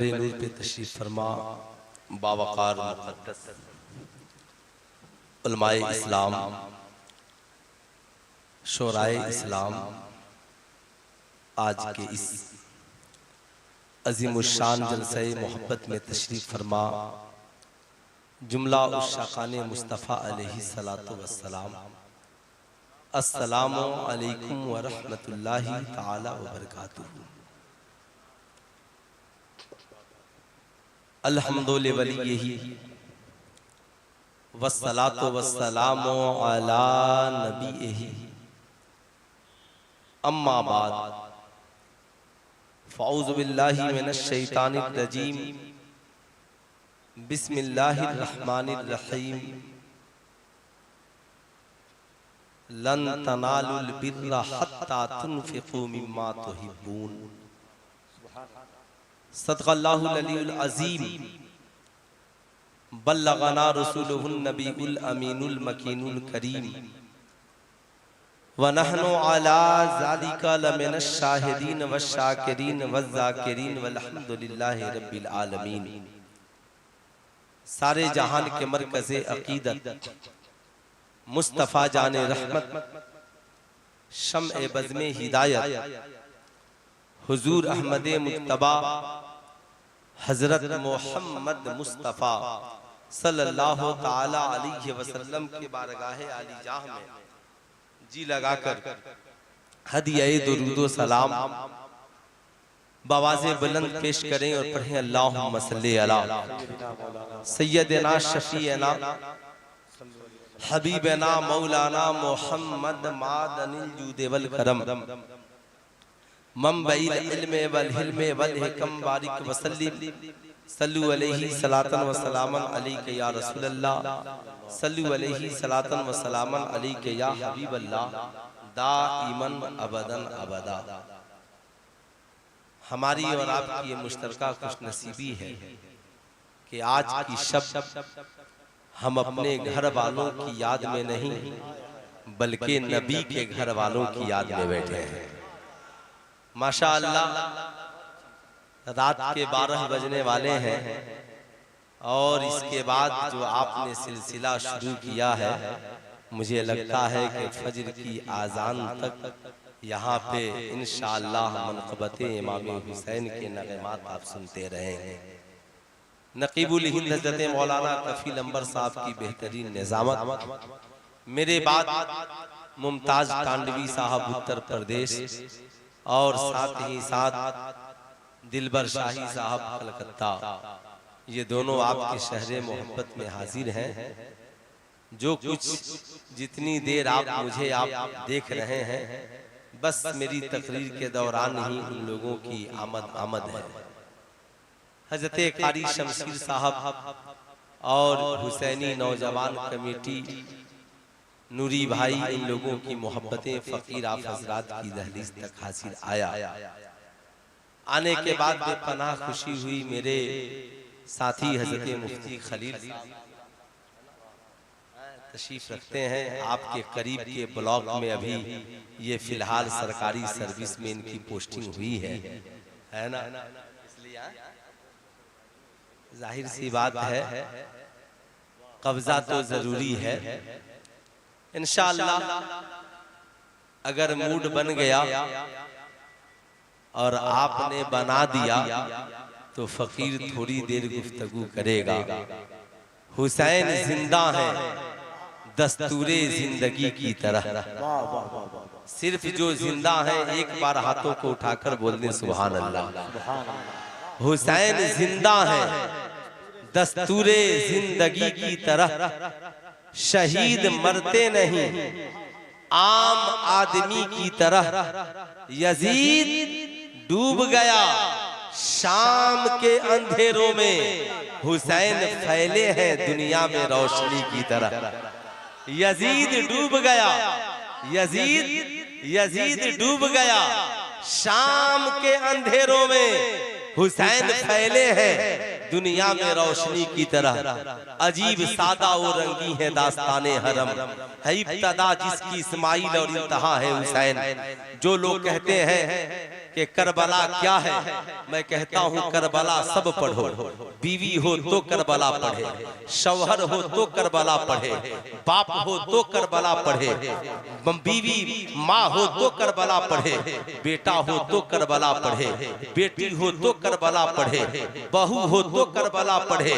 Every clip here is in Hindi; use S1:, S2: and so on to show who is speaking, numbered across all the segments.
S1: नूर पे तशरीफ फरमा बावकार मुक़द्दस उलमाए इस्लाम, शोराए इस्लाम, आज के इस अज़ीमुश्शान जलसे मोहब्बत में तशरीफ फरमा जुमला उश्शाक़ाने मुस्तफ़ा अलैहि सलातो वस्सलाम। अस्सलामु अलैकुम व रहमतुल्लाहि तआला व बरकातुहू। अल्हम्दुलिल्लाह वलिय्यही वस्सलातु वस्सलामु अला नबिय्यही अम्मा बाद फ़अऊज़ु बिल्लाहि मिनश शैतानिर रजीम बिस्मिल्लाहिर रहमानिर रहीम। लन तनालुल बिर्रा हत्ता तुनफ़िक़ू मिम्मा तुहिब्बून। सदक़ल्लाहुल अलीयुल अज़ीम। बल्लगना रसूलुहुन नबीउल अमीनुल मकीनुल करीम व नहनु अला ज़ालिका लमिनश शाहिदीन वश्शाकिरीन वज़्ज़ाकिरीन वल्हम्दुलिल्लाहि रब्बिल आलमीन। सारे जहान के मरकज़े अक़ीदत मुस्तफ़ा जाने रहमत शम्ए बज़्मे हिदायत हुजूर अहमदे मुज्तबा हजरत मोहम्मद मुस्तफ़ा सल्लल्लाहु ताला अलैहि वसल्लम के बारगाहे आली जाह में जी लगाकर हदिया दुरूद सलाम बवाज़े बुलंद पेश करें और पढ़ें अल्लाहुम्मा सल्ली अला सय्यदना शफ़ीअना हबीबना मौलाना मोहम्मद मादनिल जूद वल करम मंबइल इल्म वल हिल्म वल हिकम बारिक वसल्लिम सल्लु अलैहि सलातन व सलामन अलैका या रसूलल्लाह सल्लु अलैहि सलातन व सलामन अलैका या हबीबल्लाह दाइमन अबदन अबदा। हमारी और आपकी ये मुश्तरका खुशनसीबी है कि आज की शब हम अपने घर वालों की याद में नहीं बल्कि नबी के घर वालों की याद में बैठे हैं। माशाअल्लाह, रात के 12 बजने वाले हैं और इसके बाद जो आपने सिलसिला शुरू किया है, मुझे लगता है कि फजर की आज़ान तक यहाँ पे इंशाअल्लाह मनक़बते इमाम हुसैन के नग़मात आप सुनते रहेंगे। नक़ीबुल हिंद हज़रत मौलाना कफ़ील अंबर साहब की बेहतरीन निज़ामत, मेरे बाद मुमताज़ तांडवी साहब उत्तर प्रदेश और साथ ही साथ दिलबर शाही साहब कलकत्ता, ये दोनों आपके शहर मोहब्बत में हाजिर हैं। जो कुछ जितनी देर आप मुझे आप देख रहे हैं, बस मेरी तकरीर के दौरान ही उन लोगों की आमद है। हज़रत कारी शमशीर साहब और हुसैनी नौजवान कमेटी नूरी भाई, इन लोगों की मोहब्बतें फ़कीर आप हज़रात की दहलीज तक हासिल आया। आने के बाद बेपनाह खुशी हुई। मेरे साथी हज़रत मुफ्ती खलील तशरीफ रखते हैं, आपके करीब के ब्लॉक में अभी ये फिलहाल सरकारी सर्विस में इनकी पोस्टिंग हुई है ना, इसलिए जाहिर सी बात है कब्जा तो जरूरी है। इंशाअल्लाह अगर मूड बन गया और आपने बना दिया तो फकीर थोड़ी देर गुफ्तगू करेगा। हुसैन जिंदा है दस्तूरे जिंदगी की तरह। सिर्फ जो जिंदा है एक बार हाथों को उठाकर बोल दे सुभान अल्लाह। हुसैन जिंदा है दस्तूरे जिंदगी की तरह। शहीद मरते नहीं आम आदमी की तरह। यजीद डूब गया शाम के अंधेरों में, हुसैन फैले हैं दुनिया में रोशनी की तरह। यजीद डूब गया, यजीद डूब गया शाम के अंधेरों में, हुसैन फैले हैं दुनिया में रोशनी की तरह। अजीब सादा और रंगी है दास्ताने हरम, है इब्तदा जिसकी इस्माइल और इंतहा है हुसैन। जो लोग कहते हैं कि करबला क्या है। मैं कहता हूँ करबला सब पढ़ो, बीवी हो तो करबला पढ़े, शौहर हो तो करबला पढ़े, बाप हो तो करबला पढ़े, बीवी माँ हो तो करबला पढ़े, बेटा हो तो करबला पढ़े, बेटी हो तो करबला पढ़े, बहू हो तो करबला पढ़े,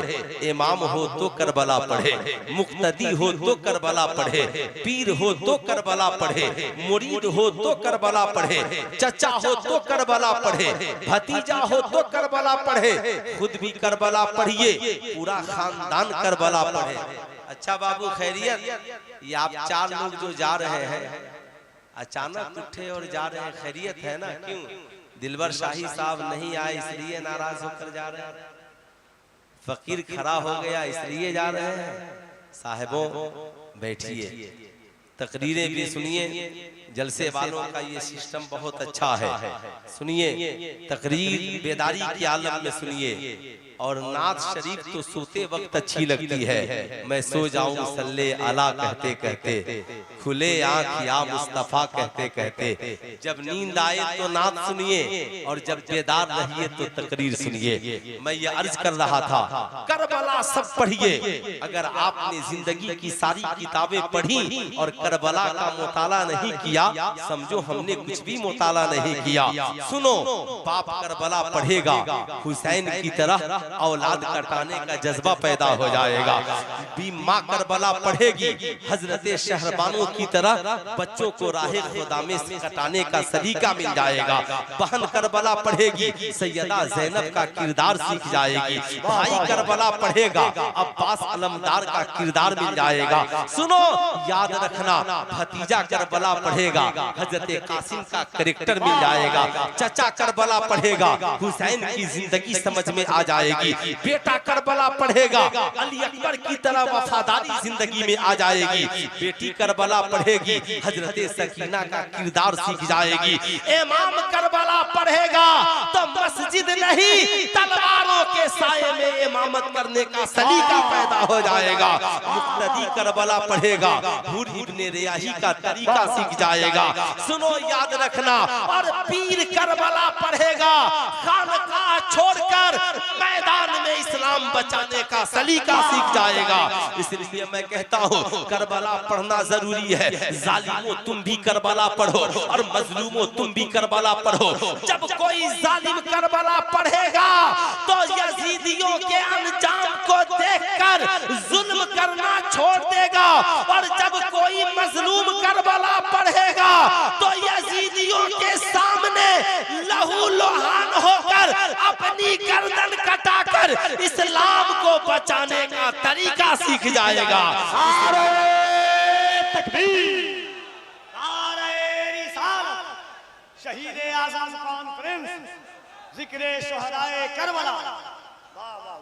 S1: इमाम हो तो करबला पढ़े, मुक्तदी हो तो करबला पढ़े, पीर हो तो करबला पढ़े, मुरीद हो तो करबला पढ़े, चचा हो तो करबला पढ़े, भतीजा हो तो करबला पढ़े, खुद भी करबला पढ़िए, पूरा खानदान करबला पढ़े। अच्छा बाबू खैरियत, ये आप 4 लोग जो जा रहे हैं अचानक उठे और जा रहे हैं, खैरियत है ना? क्यों दिलवर शाही साहब नहीं आए इसलिए नाराज होकर जा रहे हैं? फकीर खड़ा हो गया इसलिए जा रहे हैं? साहिबों बैठिए, तकरीरें भी सुनिए, जलसे वालों का ये सिस्टम बहुत अच्छा है। सुनिए तकरीर, बेदारी के आलम में सुनिए। और नात शरीफ तो सोते वक्त अच्छी लगती है, मैं सो जाऊं सल्ले अला कहते कहते, खुले आँख या मुस्तफा कहते कहते। जब नींद आए तो नात सुनिए और जब बेदार रहिए तो तकरीर सुनिए। मैं ये अर्ज कर रहा था करबला सब पढ़िए। अगर आपने जिंदगी की सारी किताबें पढ़ी और करबला का मुताला नहीं किया, समझो हमने कुछ भी मुताला नहीं किया। सुनो, बाप करबला पढ़ेगा, हुसैन की तरह औलाद कटाने का जज्बा पैदा हो जाएगा। माँ करबला पढ़ेगी, हजरत शहरबानों की तरह बच्चों को राहे खुदा में से कटाने का सलीका मिल जाएगा। बहन करबला पढ़ेगी, सैयदा ज़ैनब का किरदार सीख जाएगी। भाई करबला पढ़ेगा, अब्बास अलमदार का किरदार मिल जाएगा। सुनो याद रखना, भतीजा करबला पढ़ेगा, हजरत कासिम का कैरेक्टर मिल जाएगा। चचा करबला पढ़ेगा, हुसैन की जिंदगी समझ में आ जाएगी। बेटा करबला पढ़ेगा, अली अकबर की तरह वफादारी जिंदगी में आ जाएगी। बेटी करबला पढ़ेगी, हजरत सकीना का किरदार सीख जाएगी। इमाम करबला पढ़ेगा तो मस्जिद नहीं तलवारों के साये में इमामत करने का सलीका पैदा हो जाएगा। मुक्तदी करबला पढ़ेगा, हुर इब्ने रियाही का तरीका सीख जाएगा। सुनो याद रखना, और पीर करबला पढ़ेगा, खानकाह छोड़कर मैदान में इस्लाम बचाने का सलीका सीख जाएगा। इसलिए मैं कहता हूँ करबला पढ़ना जरूरी है। जालिमों तुम भी करबला पढ़ो और मजलूमों तुम भी करबला पढ़ो। जब कोई जालिम करबला पढ़ेगा तो यजीदियों के अंजाम को देखकर जुल्म करना छोड़ देगा, और जब कोई मजलूम करबला पढ़ेगा तो यजीदियों के सामने लहू लोहान होकर अपनी गर्दन कटाकर इस्लाम को बचाने का तरीका सीख जाएगा।
S2: नारे तकबीर, नारे रिसालत, शहीद आज़म कॉन्फ्रेंस, जिक्रे शुहदाए करबला।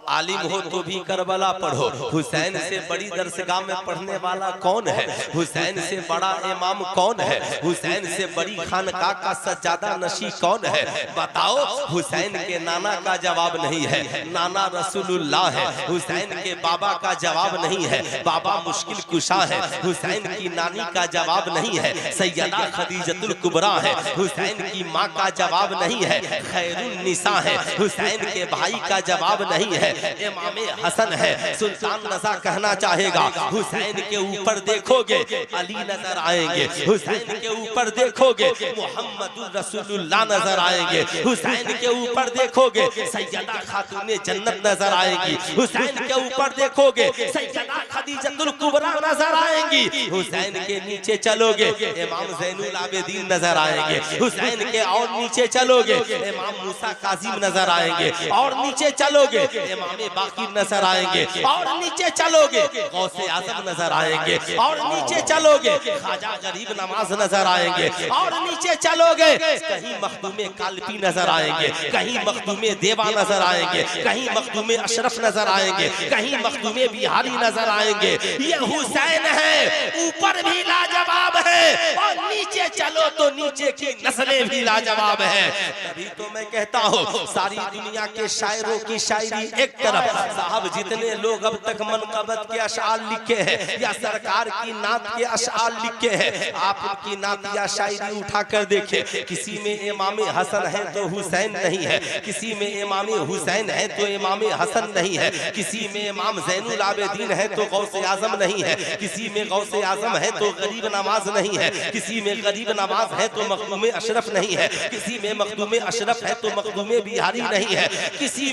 S1: आलिम हो तो भी करबला पढ़ो। हुसैन से बड़ी दरसगाह में पढ़ने वाला कौन है? हुसैन से बड़ा इमाम कौन है? हुसैन से बड़ी खानकाह का सज्जादा नशी कौन है? बताओ। हुसैन के नाना का जवाब नहीं है, नाना रसूलुल्लाह है। हुसैन के बाबा का जवाब नहीं है, बाबा मुश्किल कुशा है। हुसैन की नानी का जवाब नहीं है, सैयदा खदीजतुल कुबरा है। हुसैन की माँ का जवाब नहीं है, खैरुन निसा है। हुसैन के भाई का जवाब नहीं है, इमामे हसन है। सुल्तान रज़ा कहना चाहेगा, हुसैन के ऊपर देखोगे अली नजर आएंगे, हुसैन के ऊपर देखोगे मोहम्मदुर रसूलुल्लाह नजर आएंगे, हुसैन के ऊपर देखोगे सैयदा खातूने जन्नत नजर आएगी, हुसैन के ऊपर देखोगे सैयदा खदीजतुल कुबरा नजर आएंगी, हुसैन के नीचे चलोगे इमाम ज़ैनुल आबिदीन नजर आएंगे, हुसैन के और नीचे चलोगे इमाम मूसा काज़िम नजर आएंगे, और नीचे चलोगे इमाम बाकी नजर आएंगे, और नीचे चलोगे गौसे आज़म नजर आएंगे, और नीचे चलोगे ख्वाजा गरीब नवाज नजर आएंगे, और नीचे चलोगे कहीं मखदूमे कालपी नजर आएंगे, कहीं मखदूमे देवा नजर आएंगे, कहीं मखदूमे अशरफ नजर आएंगे, कहीं मखदूमे बिहारी नजर आएंगे। ये हुसैन है, ऊपर भी लाजवाब है, और नीचे चलो तो नीचे की नस्लें भी लाजवाब है। तभी तो मैं कहता हूँ सारी दुनिया के शायरों की शायरी एक तरफ साहब जितने लोग अब तक मनकबत के अशार लिखे हैं या सरकार की नात के अशार लिखे हैं, आप उनकी नात या शायरी उठा कर देखे, किसी में इमाम हसन है तो हुसैन नहीं है, किसी में इमाम हुसैन है तो इमाम हसन नहीं है, किसी में इमाम ज़ैनुल आबिदीन है तो गौसे आजम नहीं है, किसी में गौसे आजम है तो गरीब नवाज नहीं है, किसी में गरीब नवाज है तो मखदूम अशरफ नहीं है, किसी में मखदूम अशरफ है तो मखदूम बिहारी नहीं है, किसी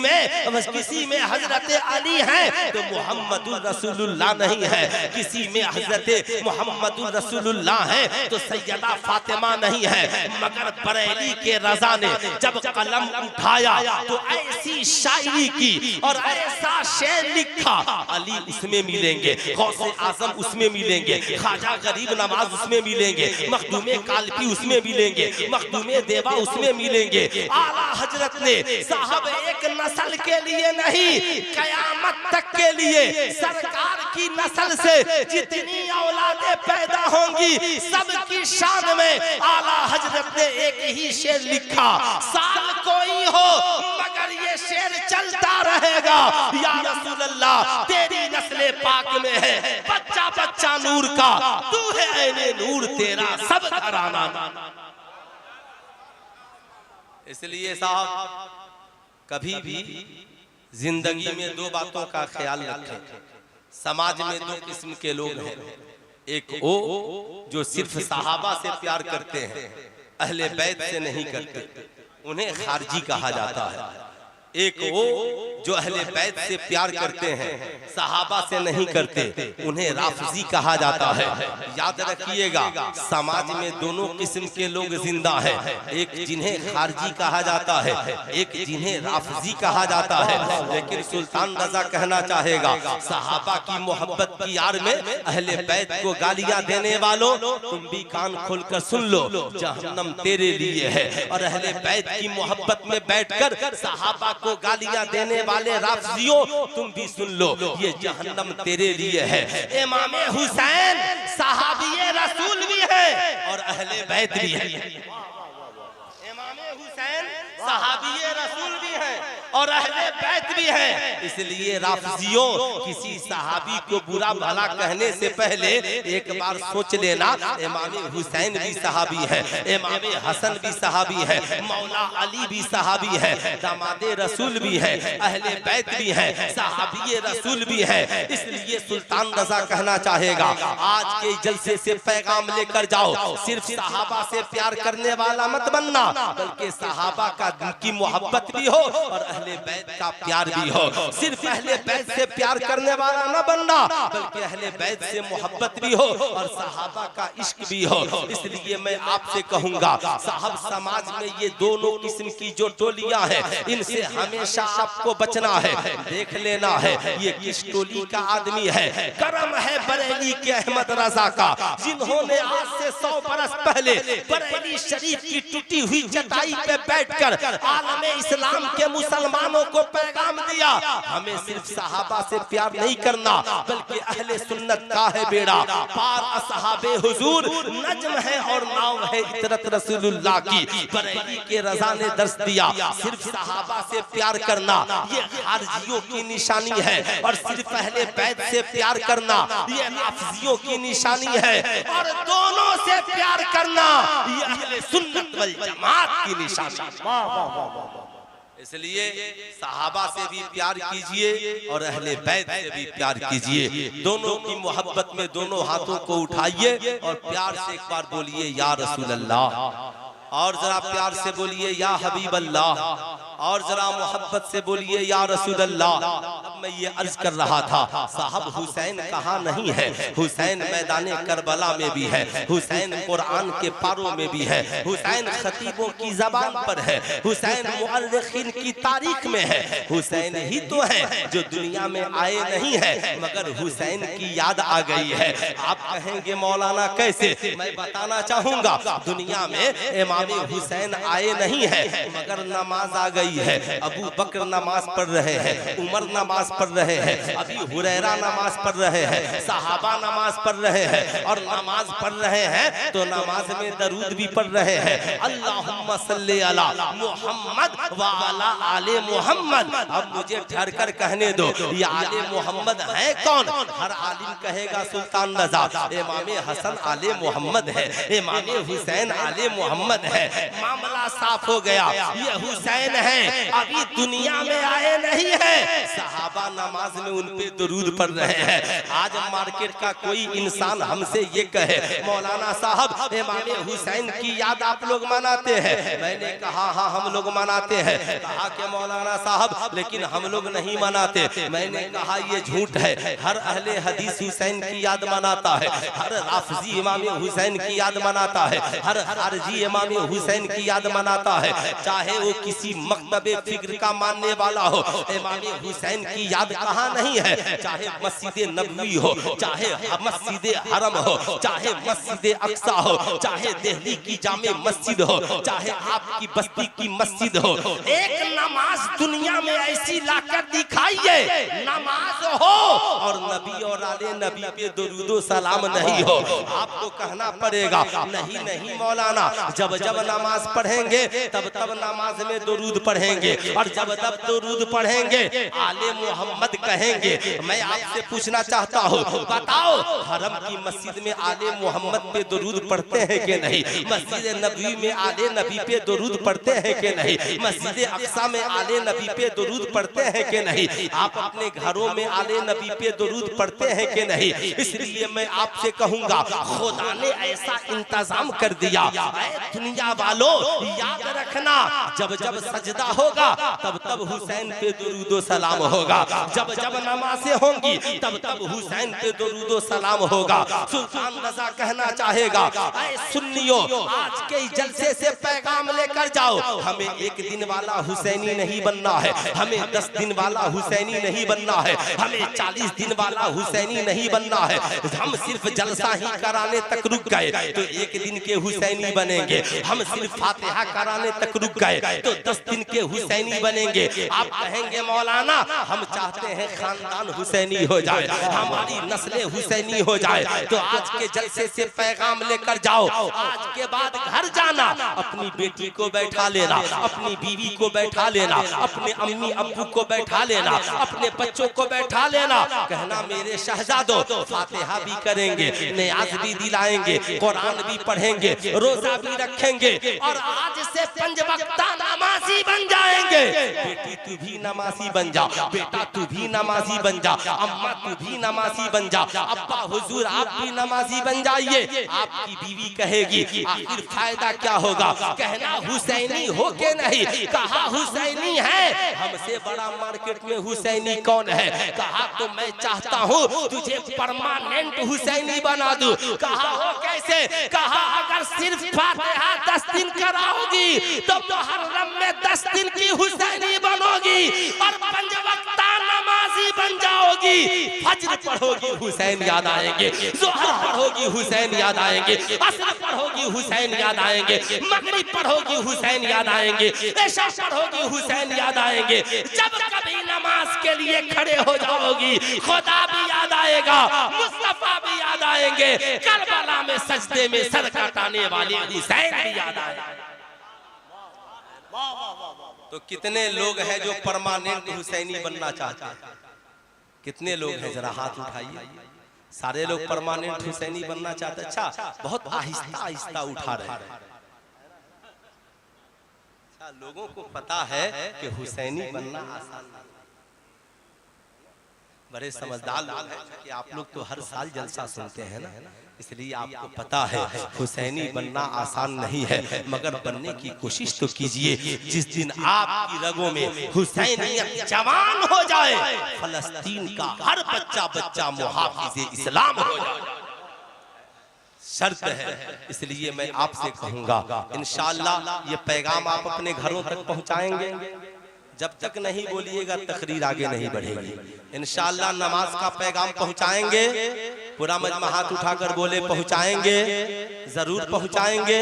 S1: में हजरत अली है तो मोहम्मदुर रसूलुल्लाह नहीं है, किसी में हजरत मोहम्मदुर रसूलुल्लाह है तो सैयदा फातिमा नहीं है। मगर बरेली के रजा ने जब कलम उठाया तो ऐसी शायरी की और ऐसा शेर लिखा, अली उसमें मिलेंगे, गौसे आजम उसमें मिलेंगे, ख्वाजा गरीब नवाज उसमें मिलेंगे, मखदूमे कालपी उसमें मिलेंगे, मखदूमे देवा उसमें मिलेंगे। आला हजरत ने साहब एक नस्ल के लिए नहीं, कयामत तक के लिए सरकार की नस्ल से जितनी औलादे पैदा होंगी सबकी शान में आला हजरत ने एक ही शेर लिखा, साल कोई हो मगर ये शेर चलता रहेगा, या रसूल अल्लाह तेरी नस्ले पाक में है बच्चा बच्चा नूर का, तू है ऐने नूर तेरा सब घराना। इसलिए साहब कभी भी जिंदगी में दो बातों का ख्याल रखें। समाज में दो किस्म के लोग हैं, एक वो जो सिर्फ सहाबा से प्यार करते हैं, अहले बैत से नहीं करते, उन्हें खारजी कहा जाता है। एक वो जो अहले बैत से प्यार करते हैं, सहाबा से नहीं करते, उन्हें राफजी कहा जाता है। याद रखिएगा समाज में दोनों किस्म के लोग जिंदा हैं, एक जिन्हें खारजी कहा जाता है, एक जिन्हें राफजी कहा जाता है। लेकिन सुल्तान रजा कहना चाहेगा सहाबा की मोहब्बत की आड़ में अहले बैत को गालियां देने वालों तुम भी कान खोलकर सुन लो, जहन्नम तेरे लिए है। और अहले बैत की मोहब्बत में बैठकर सहाबा को गालियां देने वाले राफजियों तुम भी सुन लो, ये जहन्नम तेरे लिए है। इमाम हुसैन सहाबी रसूल भी है और अहले बैत भी है। इमाम हुसैन सहाबी रसूल भी है और अहले बैत भी है। इसलिए राफजियों किसी सहाबी को बुरा भला कहने से पहले एक बार सोच लेना, इमाम हुसैन भी सहाबी है, इमाम हसन भी सहाबी है, मौला अली भी सहाबी है, दामादे रसूल भी है, अहले बैत भी है, सहाबी रसूल भी है। इसलिए सुल्तान रजा कहना चाहेगा आज के जलसे से पैगाम लेकर जाओ, सिर्फ सहाबा से प्यार करने वाला मत बनना, बल्कि सहाबा का की मोहब्बत भी हो और अहले बैत का प्यार भी हो। सिर्फ अहले बैत से प्यार करने वाला न बनना, बल्कि अहले बैत से मोहब्बत भी हो और सहाबा का इश्क भी हो। इसलिए मैं आपसे कहूंगा साहब समाज में ये दोनों किस्म की जो टोलियां हैं, इनसे हमेशा आपको बचना है। देख लेना है ये किस टोली का आदमी है। करम है बरेली के अहमद रजा का, जिन्होंने आज से 100 बरस पहले बरेली शरीफ की टूटी हुई चटाई पे बैठकर आलमे इस्लाम के मुसलमानों को पैगाम दिया, हमें सिर्फ सहाबा से प्यार नहीं करना, बल्कि अहले सुन्नत का है बेड़ा पार, असहाबे हुजूर नज्म है और नाव है इतरत रसूलुल्लाह की। बरेली के रजा ने दर्श दिया सिर्फ सहाबा से प्यार करना ये खारजियों की निशानी है, और सिर्फ अहले बैत से प्यार करना ये राफजियों की निशानी है, और दोनों से प्यार करना ये अहले सुन्नत वल जमात की निशानी। इसलिए सहाबा से भी प्यार कीजिए और अहले बैत से भी प्यार कीजिए। दोनों की मोहब्बत में दोनों हाथों को उठाइए और प्यार से एक बार बोलिए या रसूल अल्लाह, और जरा प्यार से बोलिए या हबीब अल्लाह, और जरा मोहब्बत से बोलिए या रसूल अल्लाह। अब मैं ये अर्ज कर रहा था साहब हुसैन कहाँ नहीं है, हुसैन मैदाने करबला में भी है, हुसैन कुरान के पारों में भी है, हुसैन खतीबों की जबान पर है, हुसैन मुअर्रिखीन की तारीख में है। हुसैन ही तो है जो दुनिया में आए नहीं है, मगर हुसैन की याद आ गई है। आप कहेंगे मौलाना कैसे, मैं बताना चाहूंगा दुनिया में इमाम हुसैन आए नहीं है, मगर नमाज आ गई है। अबू बकर नमाज पढ़ रहे हैं, उमर नमाज नमाज पढ़ रहे हैं, अभी हुरैरा नमाज पढ़ रहे हैं, सहाबा नमाज पढ़ रहे हैं, और नमाज पढ़ रहे हैं तो नमाज में दरूद भी पढ़ रहे हैं, अल्लाहुम्मा सल्ली अला मुहम्मद व अला आले मुहम्मद। अब मुझे ठहर कर कहने दो, ये आले मोहम्मद है कौन? हर आलिम कहेगा सुल्तान रज़ा, इमाम हसन आले मोहम्मद है, इमाम हुसैन आले मोहम्मद है। मामला साफ हो गया, ये हुसैन है, अभी दुनिया में आए नहीं है। सहाबा नमाज में उन पे दुरूद पढ़ रहे हैं। आज मार्केट का कोई इंसान हमसे ये कहे मौलाना साहब इमाम हुसैन की याद आप लोग मनाते हैं, मैंने कहा हाँ हम लोग मनाते हैं। कहा कि मौलाना साहब लेकिन हम लोग नहीं मनाते, मैंने कहा ये झूठ है। हर अहले हदीस हुसैन की याद मनाता है, हर राफजी इमाम हुसैन की याद मनाता है, हर खारजी इमाम हुसैन की याद मनाता है, चाहे वो किसी मकतबे फिक्र का मानने वाला हो। इमाम हुसैन की याद कहाँ नहीं है? चाहे मस्जिद नबवी हो, चाहे मस्जिद हरम हो, चाहे मस्जिद अक्सा हो, चाहे दिल्ली की जामे मस्जिद हो, चाहे आपकी बस्ती की मस्जिद हो, एक नमाज दुनिया में ऐसी लाकर दिखाइए, नमाज हो और नबी और आले नबी पे दुरूदो सलाम नहीं हो। आपको कहना पड़ेगा नहीं नहीं मौलाना, जब जब नमाज पढ़ेंगे तब तब नमाज में दुरूद पढ़ेंगे, और जब तब दुरूद पढ़ेंगे आले मोहम्मद कहेंगे। मैं आपसे पूछना चाहता हूँ, बताओ हरम की मस्जिद में आले मोहम्मद पे दुरूद पढ़ते हैं कि नहीं? मस्जिद नबी में आले नबी पे दुरूद पढ़ते हैं कि नहीं? मस्जिद अक्सा में आले नबी पे दुरूद पढ़ते हैं कि नहीं? आप अपने घरों में आले नबी पे दुरूद पढ़ते हैं कि नहीं? इसलिए मैं आपसे कहूंगा, खुदा ने ऐसा इंतजाम कर दिया, दुनिया वालों याद रखना, जब जब सजदा होगा तब तब हुसैन पे दुरूदो सलाम होगा, जब जब नमाज़ें होंगी तब तब हुसैन पे दुरूदो सलाम होगा। सुल्तान रज़ा कहना चाहेगा, ऐ सुन्नियों आज के जलसे से पैगाम लेकर जाओ, हमें एक दिन वाला हुसैनी नहीं बनना है, हमें 10 दिन वाला हुसैनी नहीं बनना है, हमें 40 दिन वाला हुसैनी नहीं बनना है। हम सिर्फ जलसा ही कराने तक रुक गए तो एक दिन के हुसैनी बनेंगे, हम सिर्फ फातिहा कराने तक रुक गए तो 10 दिन के हुसैनी बनेंगे। आप कहेंगे मौलाना हम चाहते हैं खानदान हुसैनी हो जाए, हमारी नस्लें हुसैनी हो जाए, तो आज के जलसे से पैगाम लेकर जाओ, आज के बाद घर जाना, अपनी बेटी को बैठा लेना, अपनी बीवी को बैठा लेना, अपने अम्मी अब्बू को बैठा लेना, अपने बच्चों को बैठा लेना, कहना मेरे शहजादों फातिहा भी करेंगे, नियाज भी दिलाएंगे, कुरान भी पढ़ेंगे, रोजा भी रखेंगे, और आज से 5 वक्त नमाजी बन जाएंगे। बेटी तू भी नमाजी बन जा, बेटा तू भी नमाजी बन जा, अम्मा तू भी नमाजी बन जा, अब्बा हुजूर आप भी नमाजी बन जाइए। आपकी बीवी कहेगी आखिर फायदा क्या होगा? कहना हुसैनी हो के नहीं, कहा हुसैनी है, हमसे बड़ा मार्केट में हुसैनी कौन है? कहा तो मैं चाहता हूँ तुझे परमानेंट हुसैनी बना दूं। कहा हो कैसे? कहा अगर सिर्फ फातिहा 10 दिन कराओगी तो मुहर्रम में 10 दिन की हुसैनी बनोगी और 5 वक्त नमाजी बन जाओगी। फज्र पढ़ोगी हुसैन याद आएंगे, ज़ोहर पढ़ोगी हुसैन याद आएंगे, असर पढ़ोगी हुसैन याद आएंगे, मगरिब पढ़ोगी हुसैन याद आएंगे, इशा पढ़ोगी हुसैन याद आएंगे। जब कभी नमाज के लिए खड़े हो जाओगी खुदा भी याद आएगा, मुस्तफा भी याद आएंगे, करबला में सजदे में सर कटाने वाले हुसैन भी याद आएंगे। तो कितने लोग हैं जो परमानेंट हुसैनी बनना चाहते हैं? कितने लोग हैं? जरा हाथ उठाइए। सारे लोग परमानेंट हुसैनी बनना चाहते हैं? अच्छा, बहुत आहिस्ता आहिस्ता उठा रहे हैं। अच्छा, लोगों को पता है कि हुसैनी बनना आसान नहीं। बड़े समझदार लोग हैं कि आप लोग तो हर साल जलसा सुनते हैं ना, इसलिए आपको पता है हुसैनी बनना आसान नहीं है, मगर बनने की कोशिश तो कीजिए। जिस दिन आपकी रगों में हुसैनियत जवान हो जाए, फलस्तीन का हर बच्चा मुहाफिज़े इस्लाम हो जाए, शर्त है। इसलिए मैं आपसे कहूंगा इंशाअल्लाह ये पैगाम आप अपने घरों तक पहुंचाएंगे। जब तक नहीं बोलिएगा तकरीर आगे नहीं बढ़ेगी। इंशाअल्लाह नमाज का पैगाम पहुंचाएंगे। पूरा मजमा हाथ उठाकर बोले पहुंचाएंगे। जरूर पहुंचाएंगे।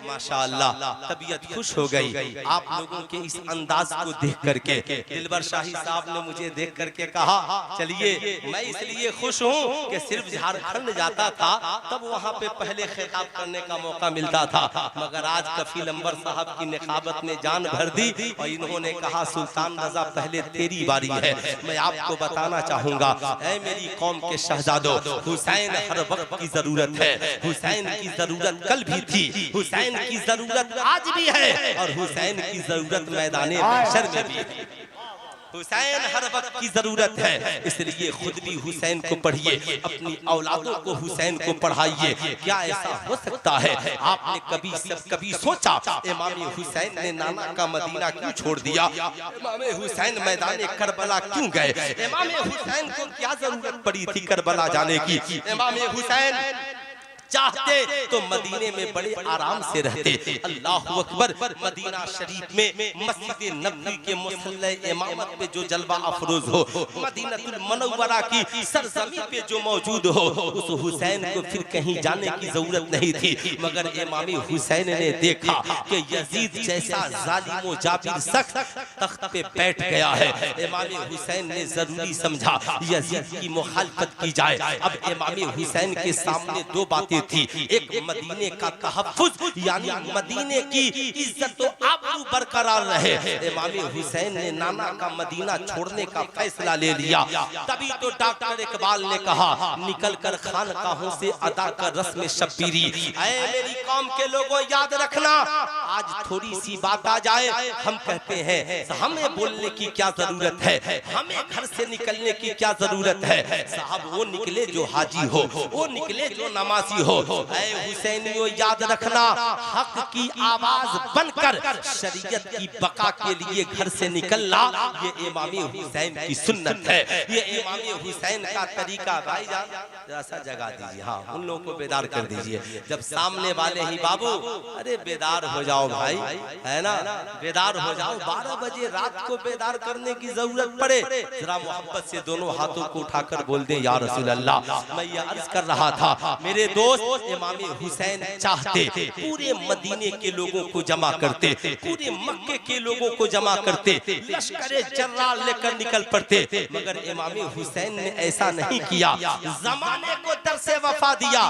S1: माशाअल्लाह, तबीयत खुश हो गई आप लोगों के इस अंदाज को देख करके। दिलबर शाही साहब ने मुझे देख करके कहा चलिए, मैं इसलिए खुश हूँ कि सिर्फ झारखंड जाता था तब वहाँ पे पहले खिताब करने का मौका मिलता था, मगर आज कफील अंबर साहब की निखाबत ने जान भर दी और इन्होंने कहा सुल्तान रजा पहले तेरी बारी है। मैं आपको बताना चाहूंगा, ऐ मेरी कौम के शहजादों, हुसैन हर वक्त की जरूरत है। हुसैन की जरूरत कल भी थी, हुसैन की जरूरत आज भी है और हुसैन की जरूरत मैदाने महशर में भी है। हुसैन हर वक्त की जरूरत है, इसलिए खुद भी हुसैन को पढ़िए, अपनी औलादों को हुसैन को पढ़ाइए। क्या ऐसा हो सकता है आपने कभी सोचा इमाम हुसैन ने नाना का मदीना क्यों छोड़ दिया? इमाम हुसैन मैदान करबला क्यों गए? इमाम हुसैन को क्या जरूरत पड़ी थी करबला जाने की? इमाम हुसैन चाहते तो मदीने में बड़े आराम से रहते। अल्लाह अकबर, मदीना शरीफ में मस्जिद नबवी के मुसल्ले इमामत पे जो जलवा अफरोज हो, मदीनतुल मुनव्वरा की सरजमी पे जो मौजूद हो, उस हुसैन को फिर कहीं जाने की जरूरत नहीं थी। मगर इमाम हुसैन ने देखा कि यजीद जैसा जालिम व जाबिर शख्स तख्त पे बैठ गया है। इमाम हुसैन ने जरूरी समझा यजीद की मुखालफत की जाए। अब इमाम हुसैन के सामने दो बातें थी, एक मदीने का तहफ्फुज यानी मदीने की इज्जत और आबरू बरकरार रहे। इमाम हुसैन ने नाना का मदीना छोड़ने का फैसला ले लिया। तभी तो डॉक्टर इकबाल ने कहा निकल कर खानकाहों से अदा कर रस्म शब्बीरी। ऐ मेरी कौम के लोगों, याद रखना, आज थोड़ी सी बात आ जाए, हम कहते हैं हमें बोलने की क्या जरूरत है, हमें घर से निकलने की क्या जरूरत है। साहब वो निकले जो हाजी हो, वो निकले जो नमाजी हो। ऐ हुसैनियों, याद रखना, हक की आवाज बनकर शरीयत की बका के लिए घर से निकलना ये इमाम हुसैन की सुन्नत है, ये इमाम हुसैन का तरीका। भाईजान जरा सा जगा दीजिए, हाँ उन लोगों को बेदार कर दीजिए। जब सामने वाले ही बाबू, अरे बेदार हो जाओ भाई, है ना, बेदार हो जाओ। 12 बजे रात को बेदार करने की जरूरत पड़े, जरा मोहब्बत से दोनों हाथों को उठाकर बोल दे या रसूल अल्लाह। मैं ये अर्ज कर रहा था मेरे दोस्त, इमाम हुसैन चाहते पूरे मदीने के लोगों को जमा करते, पूरे मक्के के लोगों को जमा करते, लश्करे जर्रार लेकर निकल पड़ते, मगर इमाम हुसैन ने ऐसा नहीं किया। जमाने को दर से वफा दिया।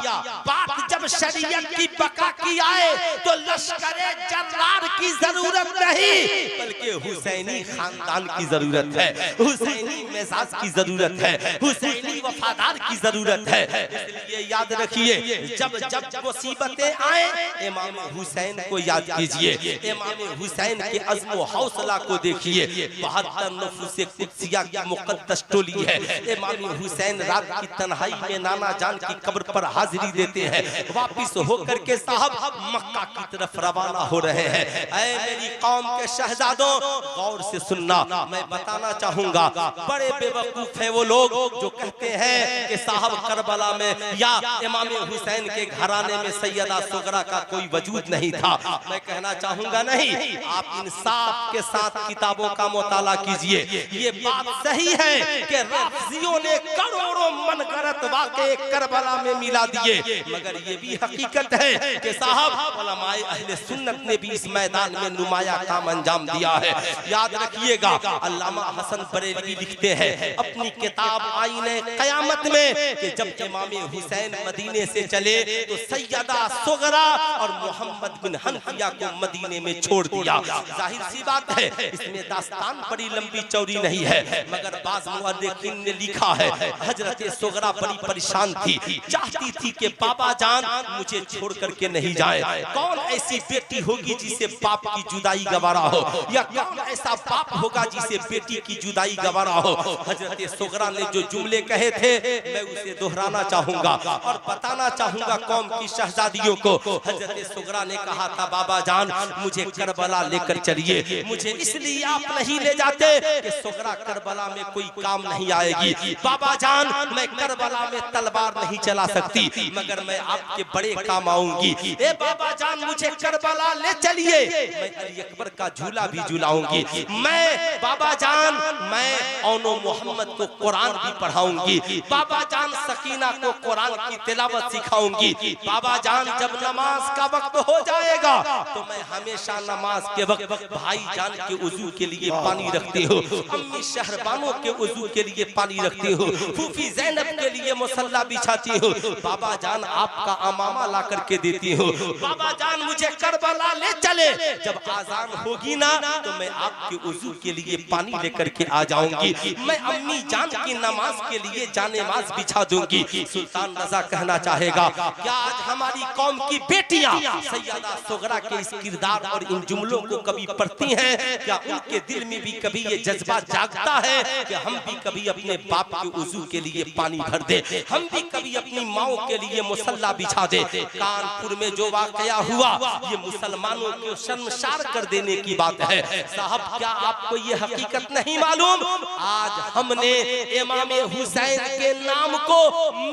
S1: बात जब शरीयत की बका की आए तो लश्करे जर्रार की जरूरत नहीं, बल्कि हुसैनी खानदान की जरूरत है, हुसैनी मिजाज की जरूरत है, हुसैनी वफादार की जरूरत है। इसलिए याद रखिए, जब जब मुसीबतें आए इमाम हुसैन को याद कीजिए, इमाम हुसैन के अज़्म व हौसला को देखिए। 72 नफूसे कुद्सिया की मुक़द्दस टोली है। इमाम हुसैन रात की तन्हाई में नाना जान की कब्र पर हाजिरी देते हैं, वापिस होकर के साहब मक्का की तरफ रवाना हो रहे हैं। ऐ मेरी कौम के शहजादों, गौर से सुनना, मैं बताना चाहूंगा, बड़े बेवकूफ है वो लोग जो कहते हैं कि साहब करबला में या इमाम हुसैन के घराने में सैयदा सुगरा का कोई वजूद नहीं था। मैं कहना चाहूंगा नहीं, आप इंसाफ के साथ किताबों का मुताला कीजिए। ये बात सही है कि राफ़िज़ियों ने करोड़ों मनगढ़ंत वाक़े करबला में मिला दिए, मगर ये भी हकीकत है कि साहब उलमाए अहले सुन्नत ने भी इस मैदान में नुमाया काम अंजाम दिया है। याद रखिएगा, अल्लामा हसन बरेलवी लिखते हैं अपनी किताब आईने क़यामत में कि जब इमाम हुसैन मदीने से चले तो सैयदा सुगरा और मोहम्मद बिन हनफिया को मदीने में छोड़ दिया। जाहिर सी बात है, इसमें दास्तान बड़ी लंबी चौड़ी नहीं है, मगर बाज़ मुअर्रिखीन ने लिखा है हजरत सुगरा बड़ी परेशान थी, चाहती थी कि बाबा जान मुझे छोड़ करके नहीं जाए। कौन ऐसी बेटी होगी जिसे बाप की जुदाई गवारा हो, या कौन ऐसा बाप होगा जिसे बेटी की जुदाई गवारा हो। हजरत सुगरा ने जो जुमले कहे थे मैं उसे दोहराना चाहूंगा और बताना चाहूंगा कौम की शहजादियों को। हजरत सुगरा ने कहा था बाबा जान मुझे करबला लेकर चलिए। मुझे इसलिए आप नहीं ले जाते कि सुगरा करबला में कोई काम नहीं आएगी। बाबा जान मैं करबला में तलवार नहीं चला सकती, मगर मैं आपके बड़े काम आऊंगी। झुलाऊंगी। ए बाबा जान मुझे करबला ले चलिए, मैं अली अकबर का झूला भी झुलाऊंगी। मैं बाबा जान मैं औनो मोहम्मद को कुरान भी पढ़ाऊंगी। बाबा जान सकीना को कुरान की तिलावत सिखाऊंगी। बाबा जान जब नमाज का वक्त हो जाएगा तो मैं हमेशा नमाज के वक्त भाई जान के वजू के लिए पानी रखती हूँ, अम्मी शहरबानों के वजू के लिए पानी रखती हूँ, फूफी ज़ैनब के लिए मुसल्ला बिछाती हूँ। बाबा जान आपका अमामा ला करके देती हूँ। बाबा जान मुझे करबला ले चले, जब आजान होगी ना तो मैं आपके वजू के लिए पानी लेकर के आ जाऊंगी। मैं अम्मी जान की नमाज के लिए जानेमाज बिछा दूंगी। सुल्तान रजा कहना चाहेगा, क्या आज हमारी कौम की बेटियां सैयदा सुगरा के इस किरदार और इन जुमलों को कभी पढ़ती हैं? क्या उनके दिल में भी कभी ये जज्बा जागता है कि हम भी कभी अपने बाप के वजू के लिए पानी भर दे, हम भी कभी अपनी माओ के लिए मुसल्ला बिछा दे? कानपुर में जो वाकया हुआ ये मुसलमानों को शर्मसार कर देने की बात है। साहब क्या आपको ये हकीकत नहीं मालूम? आज हमने इमाम हुसैन के नाम को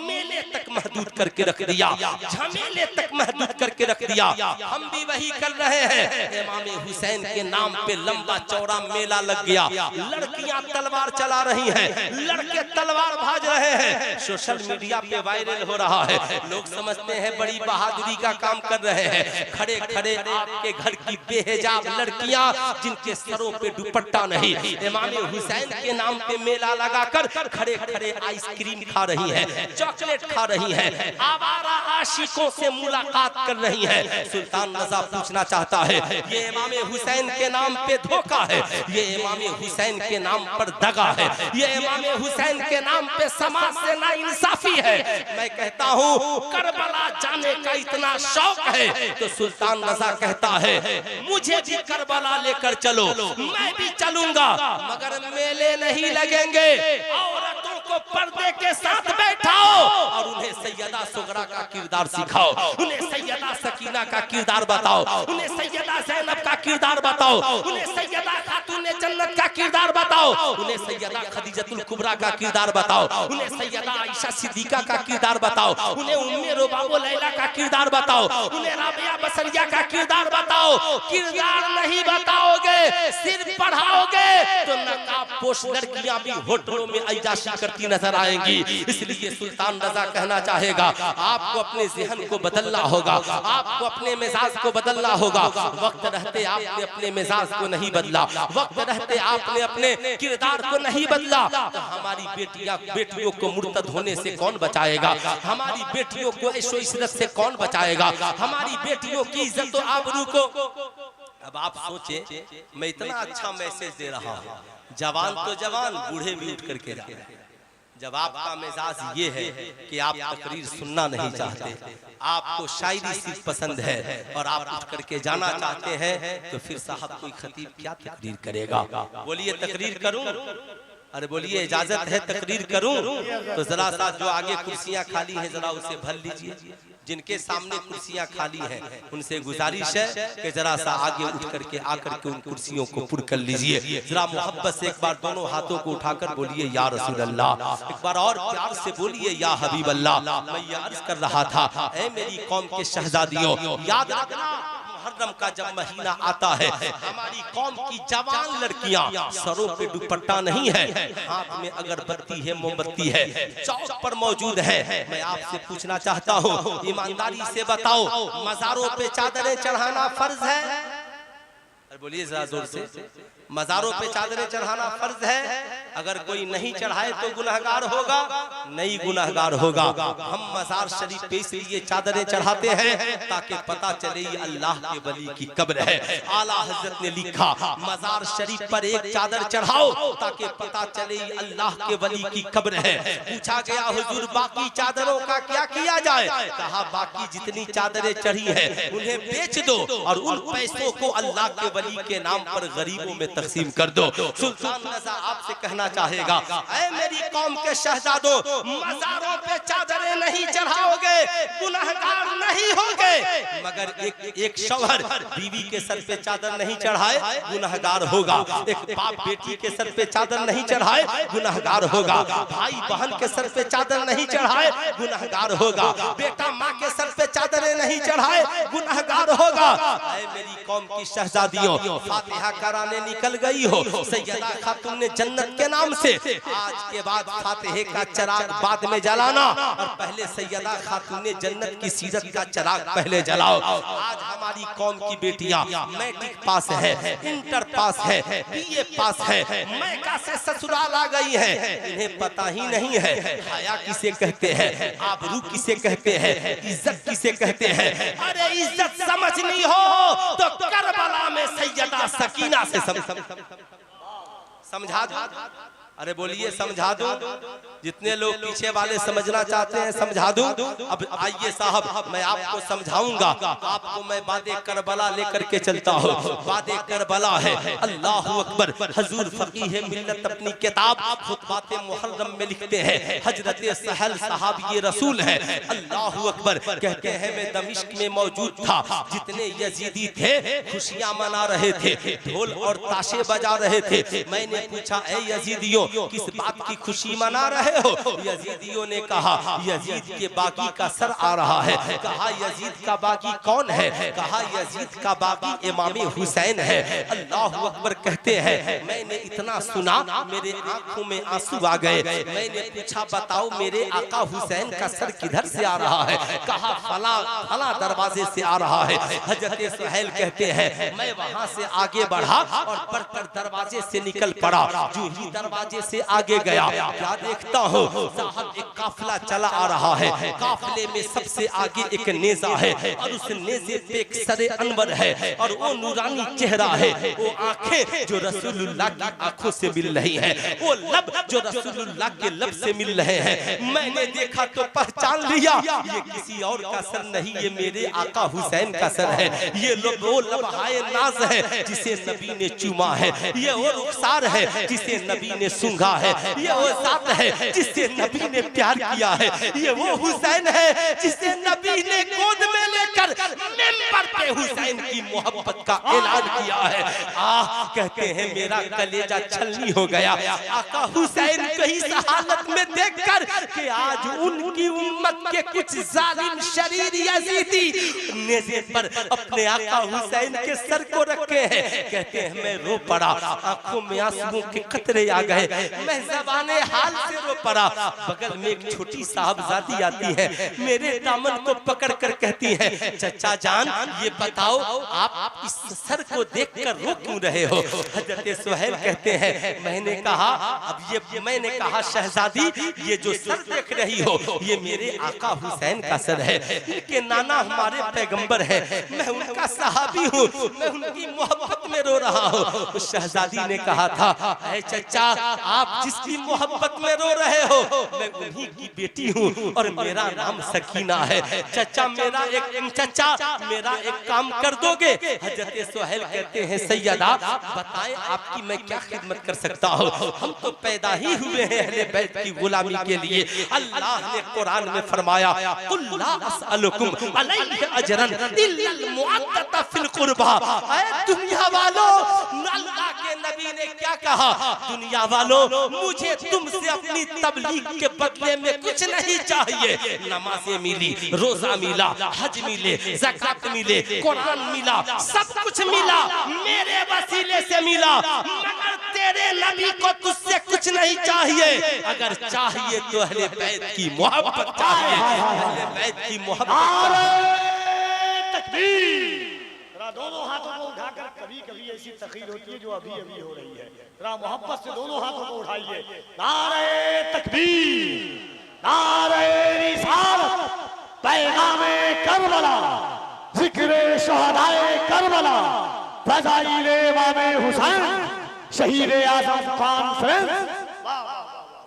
S1: मेले तक महदूद करके रख दिया, झमेले तक महदूद करके रख दिया। हम भी वही कर रहे हैं। इमाम हुसैन के नाम पे लंबा चौड़ा मेला लग गया, लड़कियां तलवार चला रही हैं, लड़के तलवार भाज रहे हैं, सोशल मीडिया पे वायरल हो रहा है। लोग समझते हैं बड़ी बहादुरी का काम कर रहे हैं। खड़े खड़े आपके घर की बेहिजाब लड़कियां जिनके सरों पे दुपट्टा नहीं, इमाम हुसैन के नाम पे मेला लगाकर खड़े खड़े आइसक्रीम खा रही हैं, चॉकलेट खा रही हैं, आवारा आशिकों से मुलाकात कर रही हैं। सुल्तान रजा पूछना चाहता है, ये इमाम हुसैन के नाम पे धोखा है, ये इमाम हुसैन के नाम पर दगा है, ये इमाम हुसैन के नाम पे समाज से नाइंसाफी है। मैं कहता हूँ करबला जाने का इतना शौक है तो सुल्तान रजा कहता है मुझे भी करबला लेकर चलो, मैं भी चलूंगा, मगर मेले नहीं लगेंगे। औरतों को पर्दे के साथ बैठाओ और उन्हें सैयदा सुगरा का किरदार सिखाओ, उन्हें सैयदा सकीना का किरदार बताओ, उन्हें सैयदा ज़ैनब का किरदार बताओ, उन्हें सैयदा खातून जन्नत का किरदार बताओ, उन्हें सैयदा खदीजतुल कुबरा का किरदार बताओ, उन्हें सैयदा आयशा सिद्दीका का किरदार बताओ, उन्हें उम्मे रुबाबो लैला का किरदार बताओ, उन्हें राबिया बसरिया का किरदार बताओ। किरदार नहीं बताओगे, सिर्फ पढ़ाओगे तो नकाबपोश लड़कियां भी होटलों में अय्याशी करती नजर आएंगी। इसलिए सुल्तान रजा कहना चाहेगा, आपको अपने ज़हन को बदलना होगा, आपको अपने मिजाज को बदलना होगा। वक्त रहते आपने अपने मिजाज को नहीं बदला, वक्त रहते आपने अपने किरदार को नहीं बदला तो हमारी बेटियों को मुर्तद होने से कौन बचाएगा? हमारी बेटियों को ऐशो इज्जत से कौन बचाएगा? हमारी बेटियों की इज्जत और आबरू को। अब आप सोचे, मैं इतना अच्छा मैसेज दे रहा हूँ, जवान तो जवान, बूढ़े भी उठ करके जा। जब आपका मिजाज ये है कि आप तकरीर सुनना नहीं चाहते, आपको शायरी सिर्फ पसंद है और आप उठ करके जाना चाहते हैं, तो फिर साहब कोई खतीब क्या तकरीर करेगा? बोलिए तकरीर करूं? अरे बोलिए इजाजत है तकरीर करूं? तो जरा सा जो आगे कुर्सियां खाली हैं जरा उसे भर लीजिए। जिनके सामने कुर्सियां खाली हैं उनसे गुजारिश है कि जरा सा आगे उठ करके आकर के उन कुर्सियों को पुर कर लीजिए। जरा मोहब्बत से एक बार दोनों हाथों को उठाकर बोलिए या रसूल अल्लाह, एक बार और प्यार से बोलिए या हबीब अल्लाह। मैं ये अर्ज कर रहा था, ऐ मेरी कौम के शहजादियों, याद रखना मुहर्रम का जब महीना आता है, हमारी कौम की जवान लड़कियां सरों पे दुपट्टा नहीं है, हाथ में अगरबत्ती है, मोमबत्ती है, चौक पर मौजूद है। मैं आपसे पूछना चाहता हूँ, ईमानदारी से बताओ, मज़ारों पे चादरें चढ़ाना फर्ज है? बोलिए जरा जोर से, मज़ारों पे चादरें चढ़ाना फर्ज है? अगर कोई नहीं चढ़ाए तो गुनहगार होगा? नहीं गुनहगार होगा। हम मज़ार शरीफ पे इसलिए चादरें चढ़ाते हैं ताकि पता चले ये अल्लाह के वली की कब्र है। आला हजरत ने लिखा, मज़ार शरीफ पर एक चादर चढ़ाओ ताकि पता चले ये अल्लाह के वली की कब्र है। पूछा गया हुजूर बाकी चादरों का क्या किया जाए? कहा बाकी जितनी चादरें चढ़ी हैं उन्हें बेच दो और उन पैसों को अल्लाह के वली के नाम पर गरीबों में तकसीम कर दो। सुल्तान रज़ा आपसे कहना चाहेगा, ऐ मेरी कौम के शहजादों, मज़ारों पे चादरें नहीं चढ़ाओगे, गुनहगार नहीं होगे, मगर एक शौहर बीवी के सर पे चादर नहीं चढ़ाए गुनहगार होगा। एक बाप बेटी के सर पे चादर नहीं चढ़ाए गुनहगार होगा। भाई बहन के सर पे चादर नहीं चढ़ाए गुनहगार होगा। बेटा माँ के सर पे चादरें नहीं चढ़ाए गुनहगार होगा। ऐ मेरी कौम की शहजादियों, फातिहा कराने निकल गई हो सैयदा खातून ने जन्नत के नाम से, आज के बाद फातिहे का चराग बाद में जलाना और पहले सैयदा खातून ने जन्नत की सीरत का चराग पहले जलाओ। आज हमारी कौम की बेटियां मैट्रिक पास है, इंटर पास है, बीए पास है, मैका से ससुराल आ गई है, इन्हें पता ही नहीं है हया किसे कहते हैं, आबरू किसे कहते हैं, इज्जत किसे कहते हैं। अरे इज्जत समझनी हो तो करबला में सैयदा सकीना से समझा दो। अरे बोलिए समझा दो। जितने लोग पीछे वाले समझना चाहते हैं समझा दूं। अब आइए साहब, मैं आपको समझाऊंगा। आपको मैं वादे करबला लेकर के चलता हूँ। वादे करबला है, अल्लाह अकबर। हजूर फकीह मिल्लत अपनी किताब खुतबाते मुहर्रम में लिखते हैं, हजरत सहल साहब ये रसूल है, अल्लाह अकबर। कहते हैं मैं दमिश्क में मौजूद था, जितने यजीदी थे खुशियां मना रहे थे, ढोल और ताशे बजा रहे थे। मैंने पूछा, ऐ यजीदियों किस बात की खुशी मना रहे हो? यजीदियों ने कहा, यजीद के बागी का सर आ रहा है। कहा यजीद का बागी कौन है? कहा यजीद का बागी इमाम हुसैन है। अल्लाह अकबर। कहते हैं मैंने इतना सुना मेरे आंखों में आंसू आ गए। मैंने पूछा बताओ मेरे आका हुसैन का सर किधर से आ रहा है? कहा फला फला दरवाजे से आ रहा है। हजरत सुहैल कहते हैं मैं वहां से आगे बढ़ा और बढ़कर दरवाजे से निकल पड़ा। जो ही दरवाजे से आगे गया, क्या देखता हूँ साहब एक काफिला चला आ रहा है। काफिले में सबसे आगे एक नेजा है और उस नेजे पे एक सरे अनवर है और वो नूरानी चेहरा है। वो आंखें जो रसूलुल्लाह की आंखों से मिल रही है, वो लब जो रसूलुल्लाह के लब से मिल रहे हैं। मैंने देखा तो पहचान लिया ये किसी और का सर नहीं, ये मेरे आका हुसैन का सर है। ये वो लबहाए नाज है जिसे नबी ने चूमा है। ये वो रुखसार है जिसे नबी ने सूंघा है। ये वो जात है जिससे नबी ने प्यार किया है। ये वो हुसैन है जिसे नबी ने गोद में लेकर मिंबर पे हुसैन की मोहब्बत का ऐलान किया है। कहते हैं मेरा कलेजा छलनी हो गया आका हुसैन को इस हालत में देखकर कि आज उनकी उम्मत के कुछ जालिम शरीर यजीदी नेज़े पर अपने आका हुसैन के सर को रखे हैं। कहते हैं मैं रो पड़ा, आंखों में आंसुओं के कतरे आ गए, मैं ज़बाने हाल से रो पड़ा। बगल में एक छोटी साहबजादी आती है, मेरे दामन को पकड़ कर कहती है चचा जान ये बताओ आप इस सर को देखकर रो क्यों रहे हो? हजरत सुहैल कहते हैं मैंने कहा शहजादी ये जो सर देख रही हो ये मेरे आका हुसैन का सर है। इनके नाना हमारे पैगंबर है, मैं उनका सहाबी हूँ, मैं उनकी मोहब्बत में रो रहा हूँ। उस शहजादी ने कहा था ऐ चचा आप जिसकी मोहब्बत में रो रहे हो मैं उन्हीं की बेटी हूँ और मेरा नाम सकीना है। चचा मेरा एक काम कर दोगे? हजरत सुहैल कहते हैं सैयदा बताएं आपकी मैं क्या खिदमत कर सकता हूँ? हम तो पैदा ही हुए हैं अहले बैत की गुलामी के लिए। अल्लाह ने कुरान में फरमाया कुल ला असअलुकुम अलैहि अजरन इल्लल मुअद्दता फिल कुर्बा। ऐ दुनिया वालों, अल्लाह के नबी ने क्या कहा? दुनिया वालों मुझे तुमसे अपनी तबलीग के बदले में कुछ नहीं चाहिए। नमाज़ें मिली, रोजा मिला, हज मिले, ज़कात मिले, कुरान मिला, सब कुछ मिला मेरे वसीले से मिला, मगर तेरे नबी को तुझसे कुछ नहीं चाहिए। अगर चाहिए तो अहले बैत की मोहब्बत चाहिए, अहले बैत की मोहब्बत।
S2: तकबीर! दोनों हाथों को उठाकर, कभी कभी ऐसी तकरीर होती है जो अभी अभी हो रही है, जरा मोहब्बत से दोनों हाथों को उठाइए। नारे तकबीर, नारे रिसालत, पैगामे करबला, जिक्रे शुहदाए करबला, फज़ाइले इमाम हुसैन, शहीद आज़म कॉन्फ्रेंस।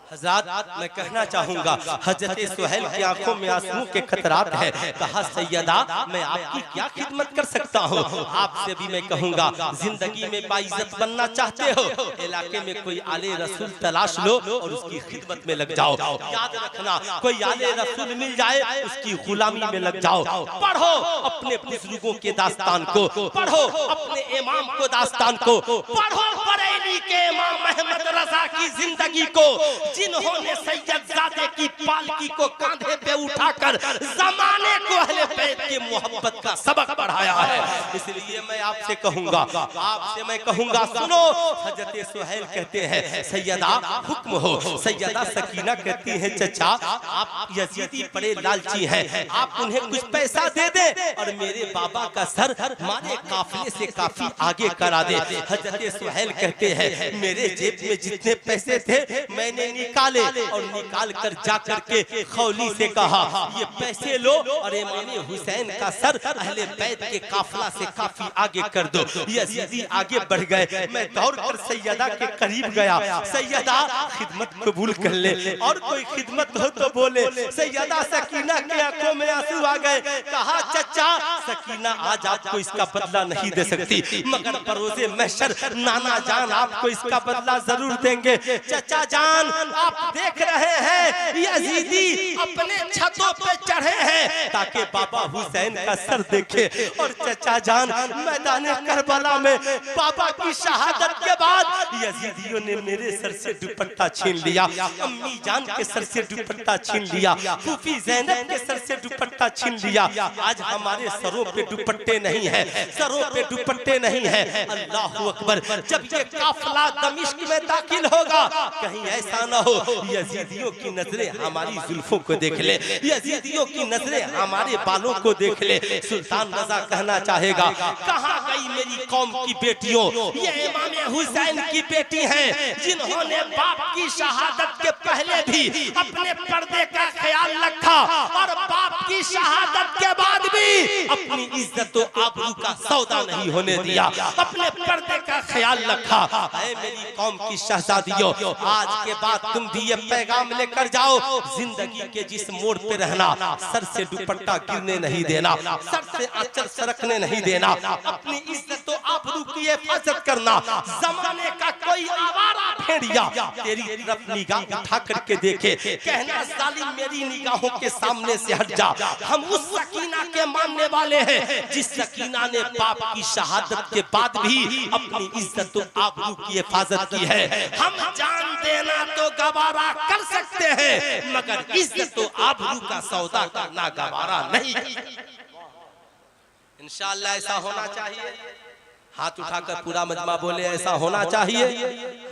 S1: हज़रात मैं कहना चाहूंगा, हजरत सुहैल की आंखों में आंसू के खतरात है। कहा सैयदा मैं आपकी क्या खिदमत कर सकता हूँ। आपसे भी मैं कहूंगा, जिंदगी में बाइज्जत बनना चाहते हो, इलाके में कोई आले रसूल तलाश लो और उसकी खिदमत में लग जाओ। याद रखना, कोई आले रसूल मिल जाए उसकी गुलामी में लग जाओ। पढ़ो अपने बुजुर्गों के दास्तान को, पढ़ो अपने इमाम को दास्तान को, पढ़ो बरेली के इमाम अहमद रजा की जिंदगी को, जिन्होंने सैयदजादे की पालकी को कांधे पे उठाकर जमाने को अहले बैत की मोहब्बत का सबक पढ़ाया है। इसलिए मैं आपसे कहूंगा सुनो, हजरत सुहैल कहते हैं सैयदा हुक्म हो। सैयदा सकीना कहती है चचा आप यजीदी बड़े लालची हैं, आप उन्हें कुछ पैसा दे दे और मेरे बाबा का सर हमारे काफिले से काफी आगे करा दे। हजरत सुहैल कहते हैं मेरे जेब में जितने पैसे थे मैंने निकाले और निकाल कर जाकर के खौली से कहा ये पैसे लो और इमाम हुसैन का सर अहले बैत के काफिला से काफी आगे कर दो। यजीदी आगे बढ़ गए, मैं दौड़ कर सैयदा के करीब गया। सैयदा खिदमत कबूल कर ले और कोई खिदमत हो तो बोले। सैयदा सकीना के आंखों में आंसू आ गए। कहा चचा सकीना आज आपको इसका बदला नहीं दे सकती, मगर बरोज़े महशर नाना जान आपको इसका बदला जरूर देंगे। चचा जान आप देख रहे हैं यजीदी अपने छतों पे चढ़े हैं ताकि बाबा हुसैन का सर देखे। और चचा जान मैदान करबला में बाबा की शहादत के बाद यजीदियों ने मेरे सर से दुपट्टा छीन लिया, अम्मी जान के सर से दुपट्टा छीन लिया, फूफी ज़ैनब के सर से दुपट्टा छीन लिया। आज हमारे सरों पे दुपट्टे नहीं है, सरों पे दुपट्टे नहीं है। अल्लाह अकबर, जब ये काफिला दमिश्क में दाखिल होगा कहीं ऐसा ना हो यजीदियों की नजरें हमारी जुल्फों को देख ले, यजीदियों की नजरें हमारे बालों को देख ले। सुल्तान रजा कहना चाहेगा कहाँ गई मेरी कौम की बेटियों, ये इमाम हुसैन की बेटी हैं जिन्होंने बाप की शहादत के पहले भी अपने पर्दे का ख्याल रखा और बाप की शहादत के बाद भी अपनी इज्जत और आबरू का सौदा नहीं होने दिया, अपने पर्दे का ख्याल रखा। ऐ मेरी कौम की शहजादियों, आज के बाद तुम भी ये पैगाम लेकर जाओ, जिंदगी के जिस मोड़ पे रहना, सर से दुपट्टा गिरने नहीं देना, सर से आंचल सरकने नहीं देना, अपनी इज्जत और आबरू की हिफाजत करना। जमाने का कोई आवारा भेड़िया तेरी तरफ निगाह उठा करके देखे, कहना जालिम मेरी निगाहों के सामने से हट जा। हम उस सकीना के मानने वाले हैं जिस सकीना ने बाप की शहादत के बाद भी अपनी इज्जत और आबरू की हिफाजत की है। हम जान देना तो गवारा कर सकते हैं मगर इज्जत और आबरू का सौदा करना गवारा नहीं। इंशाअल्लाह ऐसा होना चाहिए। हाथ उठाकर पूरा मजमा बोले ऐसा होना चाहिए।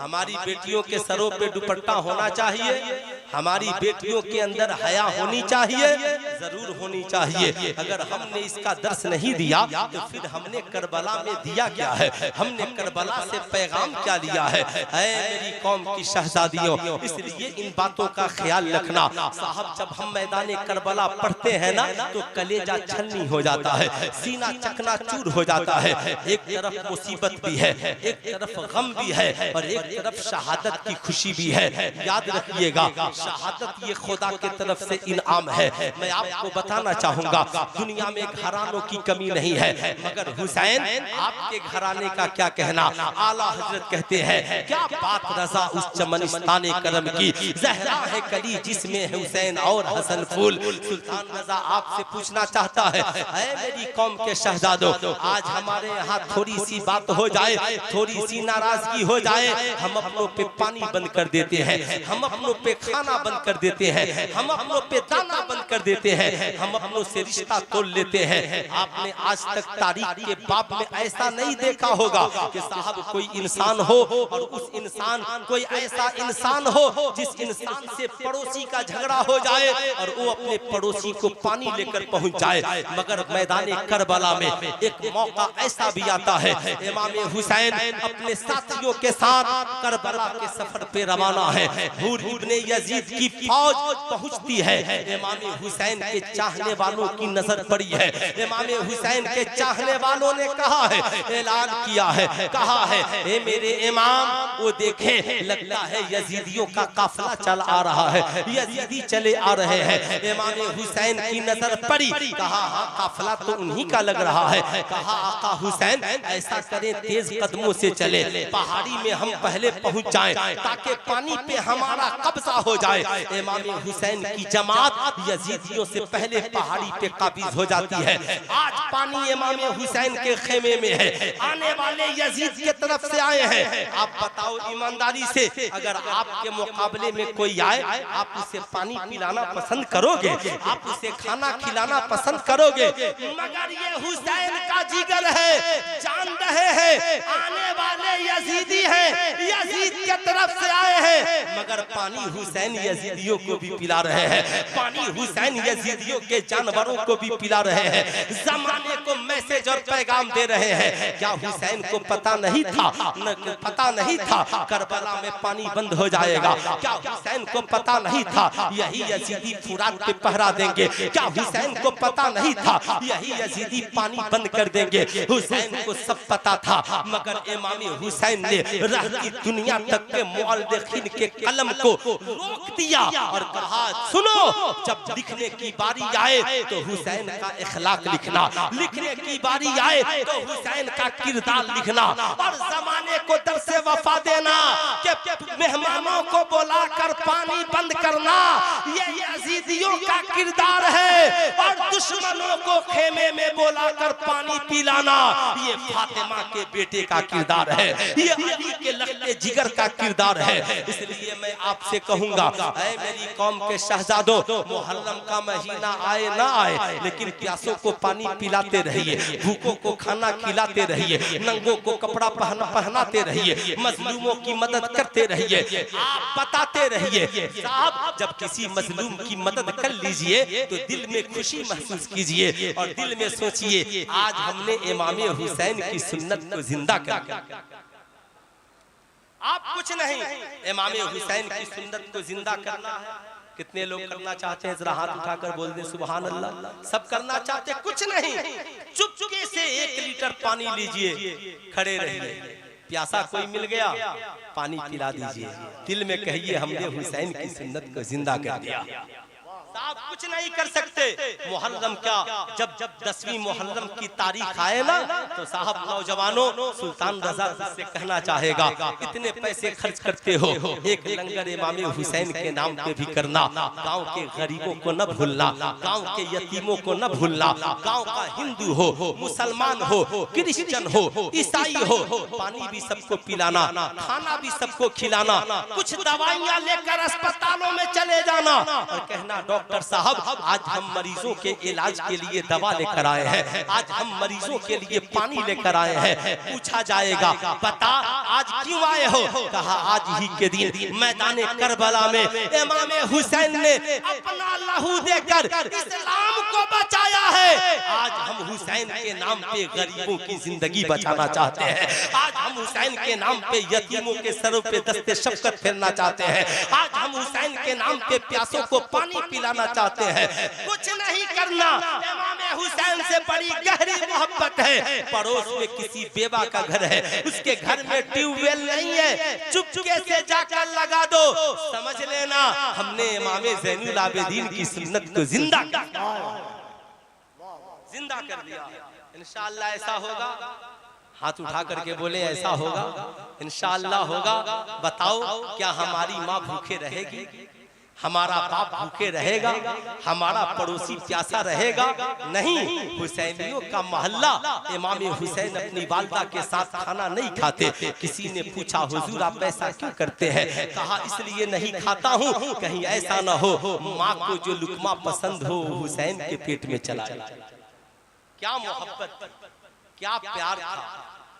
S1: हमारी बेटियों के सरों पे दुपट्टा होना चाहिए, हमारी बेटियों के अंदर हया होनी चाहिए, जरूर होनी चाहिए। अगर हमने इसका दर्श नहीं दिया तो फिर हमने करबला में दिया क्या है, हमने करबला से पैगाम क्या लिया है। ऐ मेरी कौम की शहजादियों, इसलिए इन बातों का ख्याल रखना। साहब जब हम मैदान करबला पढ़ते हैं ना तो कलेजा छलनी हो जाता है, सीना चकनाचूर हो जाता है। एक तरफ मुसीबत भी है, एक तरफ गम भी है और एक तरफ शहादत की खुशी भी है। याद रखिएगा शहादत ये खुदा की तरफ से इनाम है। मैं आपको बताना चाहूंगा दुनिया में घरानों की कमी नहीं है मगर हुसैन आपके घराने का क्या कहना। आला हजरत कहते हैं क्या बात रजा उस चमनिस्ताने करम की, जहरा है कली जिसमें हुसैन और हसन फूल। सुल्तान रजा आपसे पूछना चाहता है ऐ मेरी कौम के शहजादों, आज हमारे यहाँ थोड़ी सी बात हो जाए, थोड़ी सी नाराजगी हो जाए, हम अपनों पे पानी बंद कर देते हैं, हम अपनों पे खाना बंद कर देते हैं, हम अपनों पे दाना बंद कर देते हैं, हम अपनों से रिश्ता तोड़ लेते हैं। आपने आज तक तारीख के बाब में ऐसा नहीं देखा होगा कि साहब कोई इंसान हो और उस इंसान कोई ऐसा इंसान हो जिस इंसान से पड़ोसी का झगड़ा हो जाए और वो अपने पड़ोसी को पानी लेकर पहुंच जाए। मगर मैदान करबला में एक मौका ऐसा भी आता है, इमाम हुसैन अपने साथियों के साथ करबला के सफर पे रवाना है। हूर इब्ने यजीद की फौज पहुंचती है, इमाम हुसैन के चाहने वालों की नजर पड़ी है। इमाम हुसैन के चाहने वालों ने कहा है, ऐलान किया है, कहा है, ए मेरे इमाम, वो देखे लगता है यजीदियों का काफिला चल आ रहा है, यजीदी चले आ रहे हैं। इमाम हुसैन की नजर पड़ी, कहा हाँ काफिला तो उन्हीं का लग रहा है। कहा आका हुसैन ऐसा करें तेज कदमों से चले, पहाड़ी में हम पहले पहुंच जाएं ताकि पानी पे हमारा कब्जा हो जाए। इमाम हुसैन की जमात यजीदियों से पहले पहाड़ी पे काबिज हो जाती है। आज पानी इमाम हुसैन के खेमे में है, आने वाले यजीद के तरफ से आए हैं। आप बताओ ईमानदारी से, अगर आपके मुकाबले में कोई आए, आप उसे पानी पिलाना पसंद करोगे? आप उसे खाना खिलाना पसंद करोगे? मगर ये हुसैन का जिगर है, जान रहे हैं आने वाले यजीदी हैं, यजीद के तरफ से आए हैं, मगर पानी हुसैन यजीदियों को भी पिला रहे हैं, पानी हुसैन यजीदियों के जानवरों को भी पिला रहे हैं, जमाने को मैसेज और पैगाम दे रहे हैं। क्या हुसैन को पता नहीं था, पता नहीं था करबला में पानी बंद हो जाएगा? क्या हुसैन को पता नहीं था यही यजीदी फुरात पे पहरा देंगे? क्या हुसैन को पता नहीं था यही यजीदी पानी बंद कर देंगे? हुसैन को सब पता था, मगर इमाम हुसैन ने रहती दुनिया तक के मुअल्लिखीन के कलम को रोक दिया और कहा सुनो, जब लिखने की बारी आए तो हुसैन का इखलाक लिखना, लिखने की बारी आए तो हुसैन का किरदार लिखना, और जमाने को दरसे वफा देना कि मेहमानों को बुलाकर पानी बंद करना ये यजीदियों का किरदार है, और दुश्मनों को खेमे में बुलाकर पानी पिलाना ये फातिमा के बेटे का किरदार है, ये अली के लखते जिगर का किरदार है। इसलिए मैं आपसे कहूंगा, ऐ मेरी कौम के शहजादों, मुहर्रम का महीना आए ना आए, लेकिन प्यासों को पानी पिलाते रहिए, भूखों को खाना खिलाते रहिए, नंगों को कपड़ा पहनाते रहिए, मजलूमों की मदद करते रहिए, आप बताते रहिए। साहब जब किसी मजलूम की मदद कर लीजिए तो दिल में खुशी महसूस कीजिए और दिल में सोचिए आज हमने इमाम हुसैन की सुन्नत को जिंदा कर दिया। आप कुछ नहीं, इमाम हुसैन की सुन्नत को जिंदा करना है। कितने लोग करना चाहते हैं? जरा हाथ उठाकर बोल दे सुभान अल्लाह। सब करना चाहते, कुछ नहीं, चुपके से 1 लीटर पानी लीजिए, खड़े रहिए, प्यासा कोई मिल गया पानी पिला दीजिए, दिल में कहिए हमने हुसैन की सुन्नत को जिंदा कर दिया। आप कुछ नहीं कर सकते। मुहर्रम क्या, जब 10वीं मुहर्रम की तारीख आए ना तो साहब नौजवानों, सुल्तान रजा से कहना चाहेगा इतने पैसे खर्च करते हो, एक लंगर इमाम हुसैन के नाम पे भी करना, गांव के गरीबों को न भूलना, गांव के यतीमों को न भूलना, गांव का हिंदू हो, मुसलमान हो, क्रिश्चियन हो, ईसाई हो, पानी भी सबको पिलाना, खाना भी सबको खिलाना, कुछ दवाइयां लेकर अस्पतालों में चले जाना और कहना डॉक्टर साहब आज हम मरीजों के इलाज के लिए दवा लेकर आए हैं, आज हम मरीजों के लिए पानी लेकर आए हैं। पूछा जाएगा बता आज क्यों आए हो? कहा आज ही के दिन मैदान करबला में इमाम हुसैन ने अपना लहू देकर इस्लाम को बचाया है। आज हम हुसैन के नाम पे गरीबों की जिंदगी बचाना चाहते हैं, आज हम हुसैन के नाम पे यतीमों के सरों पे दस्ते शफकत फेरना चाहते हैं, आज हम हुसैन के नाम पे प्यासों को पानी पिलाना चाहते हैं। कुछ नहीं करना, इमाम हुसैन से बड़ी गहरी मोहब्बत है। पड़ोस में किसी बेवा का घर है, उसके घर में ट्यूबवेल नहीं है, चुपके से जाकर लगा दो, समझ लेना हमने इमाम ज़ैनुल आबिदीन की सुन्नत को जिंदा कर दिया। इंशाअल्लाह ऐसा होगा। हाथ उठा करके बोले ऐसा होगा, इंशाअल्लाह होगा। बताओ क्या हमारी माँ भूखे रहेगी? हमारा बाप भूखे रहेगा? हमारा पड़ोसी प्यासा रहेगा? नहीं। हुसैनियों का मोहल्ला, इमाम हुसैन अपनी वालिदा के साथ खाना नहीं खाते। किसी ने पूछा हुजूर आप ऐसा क्यों करते हैं? कहा इसलिए नहीं खाता हूँ कहीं ऐसा ना हो माँ को जो लुकमा पसंद हो हुसैन के पेट में चला जाए। क्या मोहब्बत, क्या प्यार था,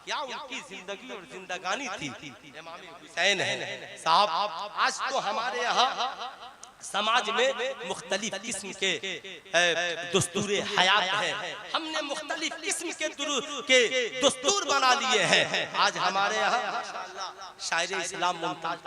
S1: क्या उनकी जिंदगी और जिंदगानी थी। इमाम हुसैन है साहब। आज तो हमारे यहाँ समाज में मुख्तलिफ किस्म के दस्तूरे हयात हैं, हमने मुख्तलिफ किस्म के दस्तूर बना लिए हैं। आज हमारे यहाँ शायर इस्लाम मुमताज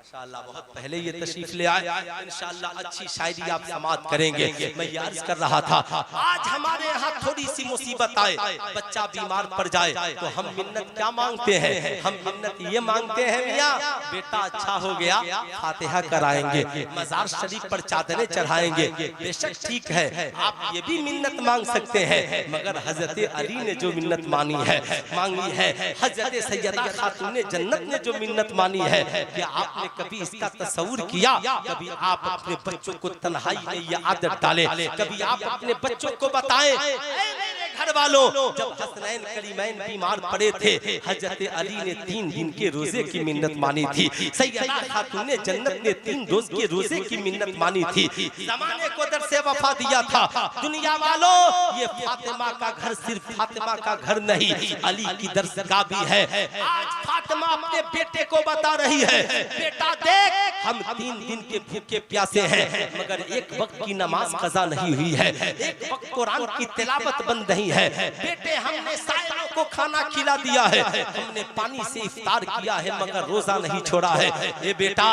S1: माशाअल्लाह बहुत पहले ये तशरीफ ले आए, इंशाअल्लाह अच्छी शायरी आप समाअत करेंगे। मैं ये अर्ज कर रहा था, आज हमारे यहाँ थोड़ी सी मुसीबत आए, बच्चा बीमार पड़ जाए तो हम मिन्नत क्या मांगते हैं? हम मिन्नत ये मांगते हैं, मियाँ बेटा अच्छा हो गया फातिहा कराएंगे, मजार शरीफ पर चादरें चढ़ाएंगे। बेशक ठीक है, आप ये भी मिन्नत मांग सकते हैं, मगर हजरत अली ने जो मिन्नत मांगी है, हजरत सैयदा खातून जन्नत ने जो मिन्नत मानी है, क्या आपने कभी इसका तस्वुर किया? कभी आप अपने बच्चों को तन्हाई में ये आदत डालें, कभी आप अपने बच्चों को बताएं, घर वालों जब हसनैन करीमैन बीमार पड़े थे, हजरत अली ने 3 दिन के रोजे की मिन्नत मानी थी, सैयदा खातून जन्नत ने 3 रोज के रोजे की मिन्नत मानी थी। जमाने को दर से वफा दिया था। दुनिया वालों, ये फातिमा का घर सिर्फ फातिमा का घर नहीं, अली की दरसगाह भी है। आज फातिमा अपने बेटे को बता रही है, बेटा देख, हम 3 दिन के भूखे प्यासे हैं, मगर एक वक्त की नमाज कज़ा नहीं हुई है, एक वक्त कुरान की तिलावत बंद नहीं है। बेटे, हमने साइलों को खाना खिला दिया है, हमने पानी से इफ्तार किया है, मगर रोजा नहीं छोड़ा है। ए बेटा,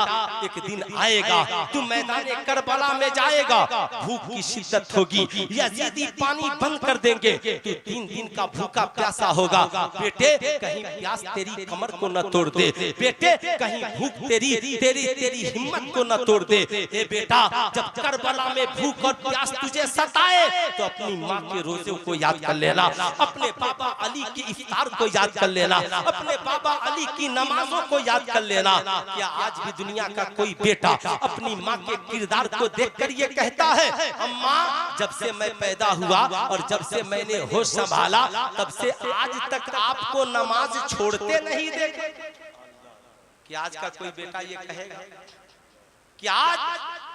S1: एक दिन आएगा तू मैदान करबला में जाएगा, भूख की शिद्दत होगी, यजीदी पानी बंद कर देंगे, तू 3 दिन का भूखा प्यासा होगा। बेटे, कहीं प्यास तेरी कमर को न तोड़ दे, बेटे कहीं भूख तेरी हिम्मत को न तोड़ दे। ए बेटा, जब करबला में भूख और प्यास तुझे सताए तो अपनी माँ के रोज़ों को याद कर लेना, अपने बाबा अली की इफ्तार को याद कर लेना, अपने बाबा अली की नमाजों को याद कर लेना। क्या आज भी दुनिया का कोई बेटा अपनी माँ के किरदार को देखकर ये कहता है, अम्मा जब से मैं पैदा हुआ और जब से मैंने होश संभाला तब से आज तक आपको नमाज छोड़ते नहीं देखे? क्या आज का कोई बेटा ये कहेगा? क्या आज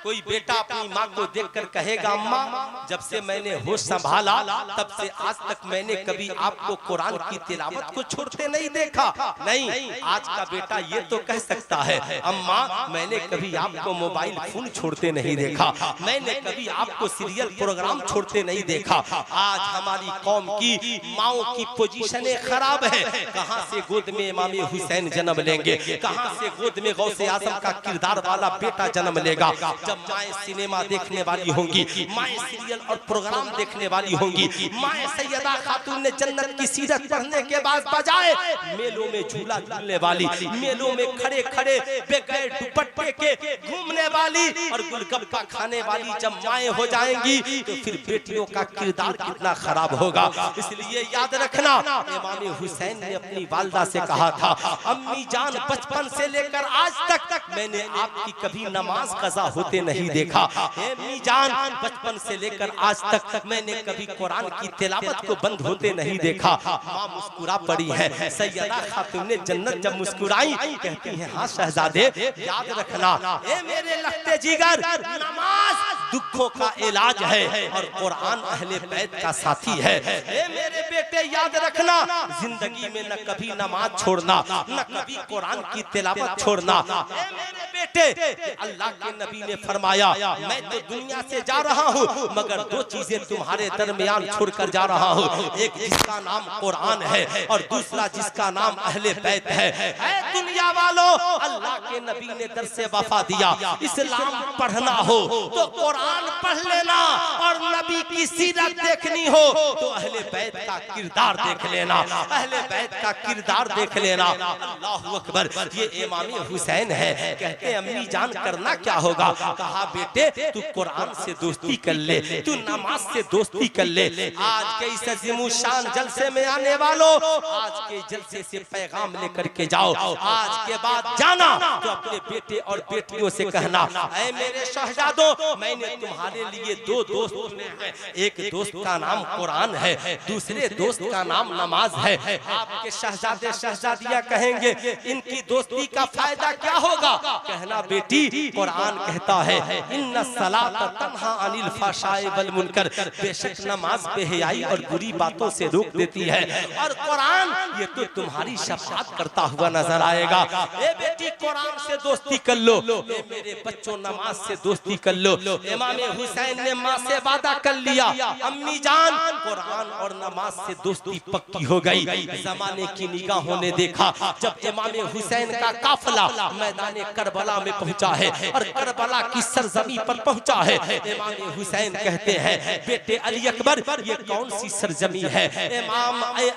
S1: कोई बेटा अपनी माँ को देखकर कहेगा, अम्मा जब से मैंने होश संभाला तब से आज तक मैंने कभी आपको कुरान की तिलावत को छोड़ते नहीं देखा? नहीं, आज का बेटा ये तो कह सकता है, अम्मा मैंने कभी आपको मोबाइल फोन छोड़ते नहीं देखा, मैंने कभी आपको सीरियल प्रोग्राम छोड़ते नहीं देखा। आज हमारी कौम की माओ की पोजीशनें खराब है। कहाँ से गोद में इमाम हुसैन जन्म लेंगे, कहाँ से गोद में गौसे आजम का किरदार वाला बेटा जन्म लेगा? जब माएँ सिनेमा देखने वाली होंगी, माएँ सीरियल और प्रोग्राम देखने वाली होंगी, माएँ सैयदा खातून ने जन्नत की सीरत पढ़ने के बाद बजाए मेलों में झूला झूलने वाली, मेलों में खड़े खड़े बगैर दुपट्टे के घूमने वाली और गुलगप्पा खाने वाली जब माएँ हो जाएंगी तो फिर बेटियों का किरदार कितना खराब होगा। इसलिए याद रखना, इमाम हुसैन ने अपनी वालदा से कहा था, अम्मी जान बचपन से लेकर आज तक मैंने आपकी कभी नमाज कज़ा होते नहीं देखा। अम्मी जान बचपन से लेकर आज तक मैंने कभी कुरान की तिलावत को बंद होते नहीं देखा। माँ मुस्कुरा पड़ी है। सैयदा खातून जन्नत जब मुस्कुराई कहती है, हाँ शहजादे याद रखना, ए मेरे लगते जिगर, नमाज दुखों का इलाज है और कुरान अहले बैत का साथी है। ए मेरे बेटे याद रखना, जिंदगी में न कभी नमाज छोड़ना, न कभी कुरान की तिलावत छोड़ना। ए मेरे बेटे, अल्लाह के नबी ने फरमाया, मैं तो दुनिया से जा रहा हूँ मगर 2 चीजें तुम्हारे दरमियान छोड़कर जा रहा हूँ, एक जिसका नाम कुरान है और दूसरा जिसका नाम अहले बैत है। ऐ दुनिया वालों, अल्लाह के नबी ने दर से वफा दिया, इस्लाम पढ़ना हो तो कुरान पढ़ लेना और नबी की सीरत देखनी हो तो अहले बैत का किरदार देख लेना, अहले बैत का किरदार देख लेना। अल्लाहु अकबर। ये इमाम हुसैन है। कहते अम्मी जान करना क्या होगा? कहा बेटे तू कुरान से दोस्ती कर ले, तू नमाज से दोस्ती कर ले। आज के इस अज़ीम शान जलसे में आने वालों, आज के जलसे से पैगाम लेकर के जाओ। आज के बाद जाना तो अपने बेटे और बेटियों से कहना, ऐ मेरे शहजादों, मैंने तुम्हारे लिए 2 दोस्त चुने हैं। एक दोस्त का नाम कुरान है, दूसरे दोस्त का नाम नमाज है। आपके शहजादे शहजादियां कहेंगे, इनकी दोस्ती का फायदा क्या होगा? कहना बेटी, कुरान कहता है इन्ना सलात तन्हा अनिल फहशाए वल मुनकर, बेशक नमाज बेहयाई और बुरी बातों से रोक देती है और कुरान ये तो तुम्हारी शफाअत करता हुआ नजर आएगा। ए बेटी, कुरान से दोस्ती कर लो। ए मेरे बच्चों, नमाज से दोस्ती कर लो। इमाम हुसैन ने माँ से वादा कर लिया, अम्मी जान कुरान और नमाज से दोस्ती पक्की हो गई। जमाने की निगाहों ने देखा जब इमाम हुसैन का काफिला मैदान करबला में पहुंचा है और करबला की सरजमी पर पहुंचा है, इमाम हुसैन कहते हैं बेटे अली अकबर ये कौन सी सरजमी है?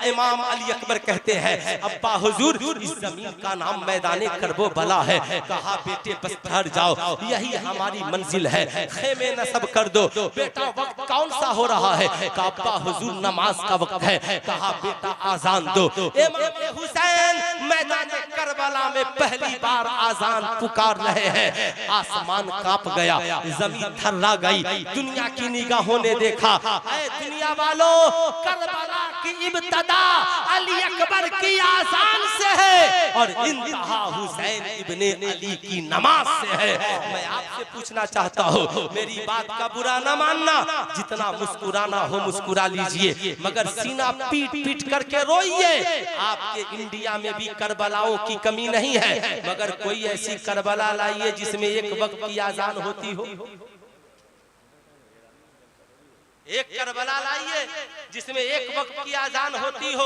S1: इमाम अली अकबर कहते हैं अब्बा हुजूर इस जमीन का नाम मैदान करबला है। कहा बेटे बस ठहर जाओ, यही हमारी मंजिल है, खेमे नस्ब कर दो। बेटा वक्त कौन सा हो रहा है? कहा अब्बा हुजूर नमाज का वक्त है। कहा बेटा आजान दो। इमाम हुसैन मैदान करबला में पहली बार आजान पुकार रहे हैं। आसमान कांप गया, जमीन थर्रा गई। दुनिया की निगाहों ने देखा ऐ दुनिया वालों करबला की इब्तदा अली अकबर की आजान से है और इंतहा हुसैन इब्ने अली की नमाज से है। मैं आपसे पूछना चाहता हूँ, मेरी बात का बुरा न मानना, जितना मुस्कुराना हो मुस्कुरा लीजिए, मगर सीना पीट पीट करके रोइए। आपके इंडिया में भी करबलाओं की कमी नहीं है, मगर कोई ऐसी करबला लाइए जिसमें एक वक्त की आजान होती हो। एक करबला लाइए जिसमें एक वक्त की आजान होती हो।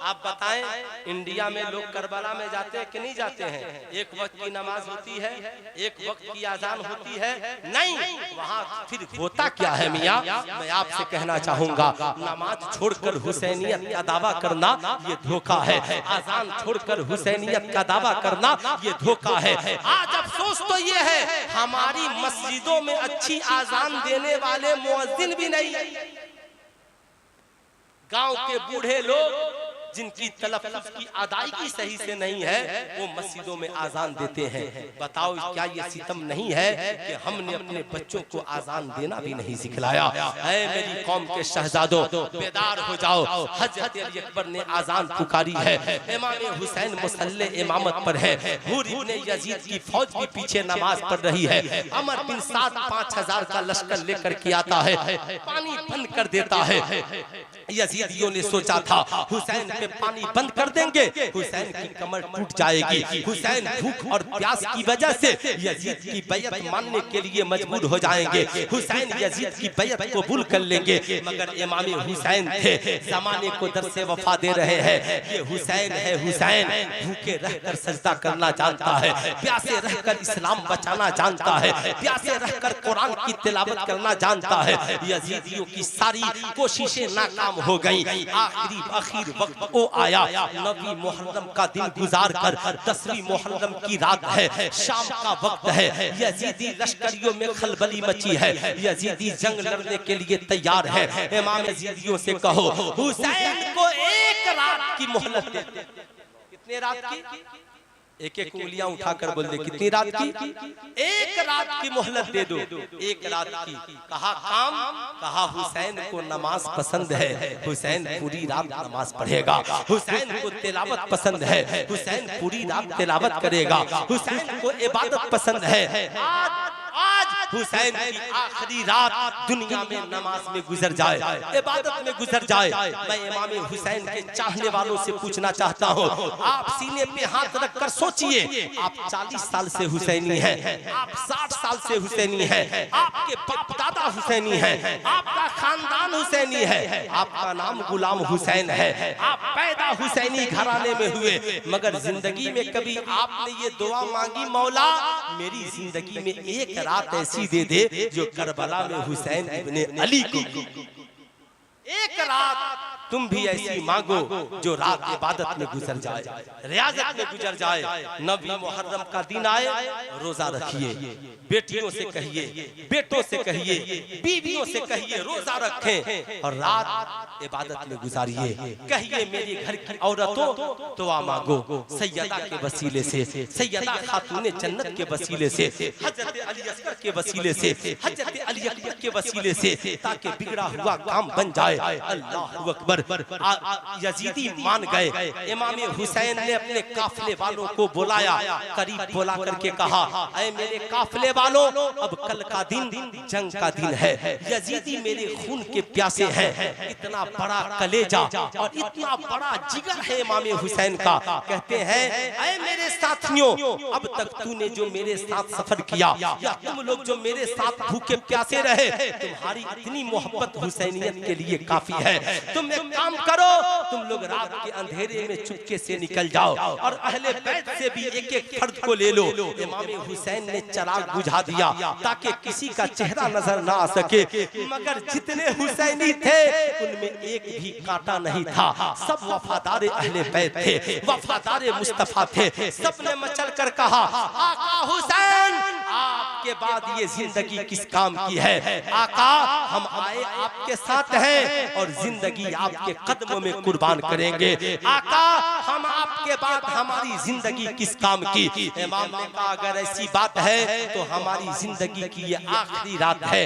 S1: आप बताएं इंडिया में लोग करबला में जाते हैं कि नहीं जाते हैं? एक वक्त की नमाज होती है, एक वक्त की आजान होती है? नहीं। वहाँ फिर होता क्या है मियाँ? मैं आपसे कहना चाहूंगा नमाज छोड़कर हुसैनियत का दावा करना ये धोखा है। आजान छोड़कर हुसैनियत का दावा करना ये धोखा है। आज अफसोस तो ये है हमारी मस्जिदों में अच्छी आजान देने वाले मुअज्जिन भी नहीं। गांव के बूढ़े लोग जिनकी तलफ्फुज़ की अदायगी सही से नहीं है वो मस्जिदों में आजान देते हैं। बताओ क्या ये सितम नहीं है कि हमने अपने बच्चों को आजान देना भी नहीं सिखलाया? ऐ मेरी कौम के शहजादों बेदार हो जाओ, हजरत अली अकबर ने आजान पुकारी है। इमाम हुसैन मुसल्ले इमामत पर है, हुर इब्ने यजीद की फौज भी पीछे नमाज पढ़ रही है। अमर बिन साद 5000 का लश्कर लेकर के आता है, पानी बंद कर देता है। यजीदियों ने सोचा था हुसैन पे पानी बंद कर देंगे, हुसैन की कमर टूट जाएगी, हुसैन भूख और प्यास की वजह से यजीद की बैयत मानने के लिए मजबूर हो जाएंगे, हुसैन यजीद की बैयत को कबूल कर लेंगे। मगर इमाम हुसैन थे, जमाने को दर से वफा दे रहे हैं। ये हुसैन है, हुसैन भूखे रहकर सजदा करना जानता है, प्यासे रहकर इस्लाम बचाना जानता है, प्यासे रहकर कुरान की तिलावत करना जानता है। यजीदियों की सारी कोशिशें नाकाम हो गई। आखिर वक्त वो आया, 9वीं मुहर्रम का दिन गुजार कर 10वीं मुहर्रम की रात है, शाम का वक्त है। यजीदी लश्करियों में खलबली मची है, यजीदी जंग लड़ने के लिए तैयार है। इमाम यजीदियों से कहो हुसैन को एक रात की मोहलत दे। कितने रात की? एक एक उंगलियां उठाकर बोल दे कितनी रात की? एक रात की मोहलत दे दो, एक रात की। कहा काम? कहा हुसैन को नमाज पसंद है, हुसैन पूरी रात नमाज पढ़ेगा। हुसैन को तिलावत पसंद है, हुसैन पूरी रात तिलावत करेगा। हुसैन को इबादत पसंद है। आज हुसैन की आखिरी रात दुनिया में नमाज में गुजर जाए, इबादत में गुजर जाए। मैं इमाम हुसैन के चाहने वालों से पूछना चाहता हूँ, आप सीने पे हाथ रखकर सोचिए, आप 40 साल से हुसैनी हैं, आप 60 साल से हुसैनी हैं, आपके बाप दादा हुसैनी हैं, आपका खानदान हुसैनी है, आपका नाम गुलाम हुसैन है, आप पैदा हुसैनी घराने में हुए, मगर जिंदगी में कभी आपने ये दुआ मांगी मौला मेरी जिंदगी में एक रात ऐसी दे दे जो करबला में हुसैन इब्ने अली को, एक रात तुम भी ऐसी मांगो जो रात इबादत में गुजर जाए, रियाजत में गुजर जाए। 9वीं मुहर्रम का दिन आए, रोजा रखिए, बेटियों से कहिए, बेटों से कहिए, बीवियों से कहिए रोजा रखें और रात इबादत में गुजारिए। कहिए मेरे घर की औरतों दुआ मांगो सैयदा के वसीले से, सैयदा खातूने जन्नत के वसीले से, हजरत अली असगर के वसीले से, हजरत अली अकबर के वसीले से, ताकि बिगड़ा हुआ काम बन जाए। अल्लाहु अकबर। यजीदी मान गए। इमाम हुसैन ने अपने काफिले वालों को बुलाया, करीब बुला करके कहा ऐ मेरे काफिले वालों, अब कल का दिन जंग का दिन है, यजीदी मेरे खून के प्यासे हैं। इतना बड़ा कलेजा और इतना बड़ा जिगर है इमाम हुसैन का। कहते हैं ऐ मेरे साथियों, अब तक तूने जो मेरे साथ सफर किया या तुम लोग जो मेरे साथ भूखे प्यासे रहे, तुम्हारी इतनी मोहब्बत हुसैनियत के लिए काफी है। तुम एक काम करो, तुम लोग रात के अंधेरे में चुपके से निकल जाओ और अहले बैत से भी एक एक फर्द को ले लो। इमाम हुसैन ने चिराग बुझा दिया ताकि किसी का चेहरा नजर ना आ सके, मगर जितने हुसैनी थे उनमें एक भी कांटा नहीं था। सब वफादार अहले बैत थे, वफादार मुस्तफा थे। सबने मचल कर कहा, आका हुसैन आपके बाद ये जिंदगी किस काम की है? आका हम आए आपके साथ हैं और जिंदगी आपके कदमों में कुर्बान करेंगे। आका हम आपके बाद हमारी जिंदगी किस काम की? इमाम ने कहा, अगर ऐसी बात है तो हमारी जिंदगी की ये आखिरी रात है।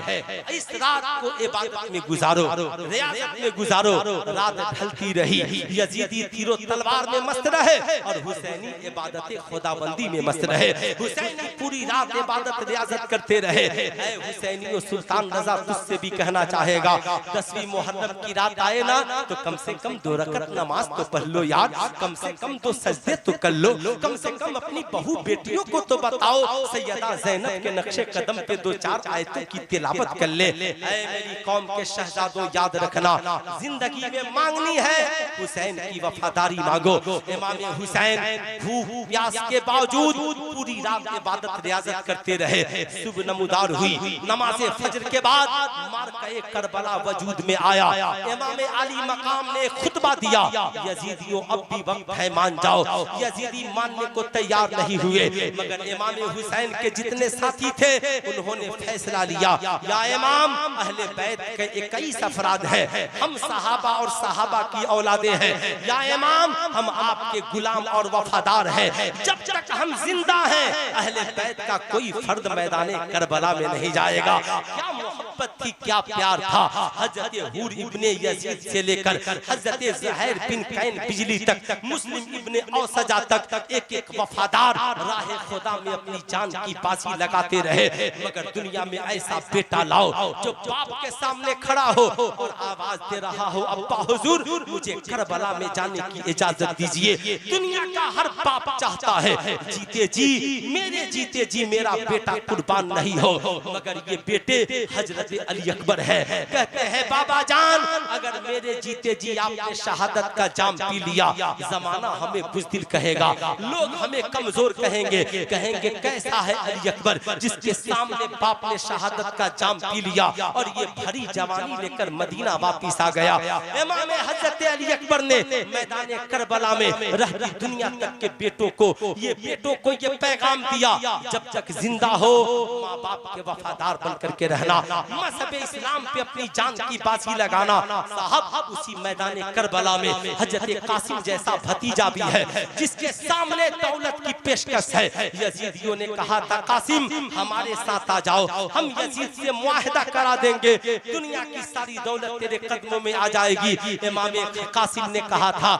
S1: इस रात को इबादत में गुजारो, रियाजत में गुजारो। रात ढलती रही, यजीदी तीरों तलवार में मस्त रहे और हुसैनी इबादत खुदाबंदी में मस्त रहे। हुसैनी पूरी रात इबादत रियाजत करते रहे। ऐ हुसैनी सुल्तान रजा तुझसे भी कहना चाहेगा, 10वीं मुहर्रम की रात आए ना तो कम से कम 2 रकत नमाज तो पढ़ लो यार, कम से कम 2 सजदे तो कर लो, कम से कम अपनी बहू बेटियों को तो बताओ सैयदा ज़ैनब के नक्शे कदम पे 2-4 आयतों की तिलावत कर ले। ऐ मेरी कौम के शहजादों याद रखना, जिंदगी में मांगनी है हुसैन की वफादारी मांगो। इमाम हुसैन भूख प्यास के बावजूद पूरी रात इबादत रियाजत करते रहे। सुबह नमूदार हुई, नमाज़े फजर के बाद मार्का करबला वजूद में आया। इमाम अली मकाम ने खुतबा दिया, यजीदियों अब भी वक्त है, मान जाओ। यजीदी मानने को तैयार नहीं हुए, मगर इमाम हुसैन के जितने साथी थे उन्होंने फैसला लिया, या इमाम अहले बैत के 21 अफराद हैं, हम सहाबा और सहाबा की औलादे हैं। या इमाम हम आपके गुलाम और वफादार हैं। जब तक हम जिंदा हैं अहले बैत का कोई फर्द मैदाने करबला में नहीं जाएगा। क्या मोहब्बत थी, क्या प्यार था। हजरत हूर इब्ने यजीद से लेकर हजरत ज़ुहैर बिन कैन बिजली तक, मुस्लिम इब्ने औसजा तक एक एक वफादार राह खुदा में अपनी जान की बाजी लगाते रहे। मगर दुनिया में ऐसा बेटा लाओ जो बाप के सामने खड़ा हो और आवाज दे रहा हो, अब्बा हुजूर मुझे करबला में जाने की इजाजत दीजिए। दुनिया का हर बाप चाहता है जीते जी, मेरे जीते जी मेरा बेटा कुर्बान नहीं हो, मगर ये बेटे हजरत अली अकबर है। कहते हैं बाबा जान अगर मेरे जीते जी आपने शहादत का जाम पी लिया, जमाना हमें बुज़दिल कहेगा, लोग हमें कमजोर कहेंगे, कहेंगे कैसा है अली अकबर जिसके सामने बाप ने शहादत का जाम पी लिया और ये भरी जवानी लेकर मदीना वापिस आ गया। इमाम हजरत अली अकबर ने मैदान करबला में रहती दुनिया तक के बेटों को ये पैगाम दिया, जब तक जिंदा हो माँ बाप के वफादार बन करके रहना, मज़हब इस्लाम पे अपनी जान की बाजी लगाना। साहब उसी मैदान करबला में हजरत कासिम जैसा भतीजा भी है जिसके सामने दौलत की पेशकश है। यजीदियों ने कहा था कासिम हमारे साथ आ जाओ, हम यजीद से मुआहदा करा देंगे, दुनिया की सारी दौलत तेरे कदमों में आ जाएगी। इमाम कासिम ने कहा था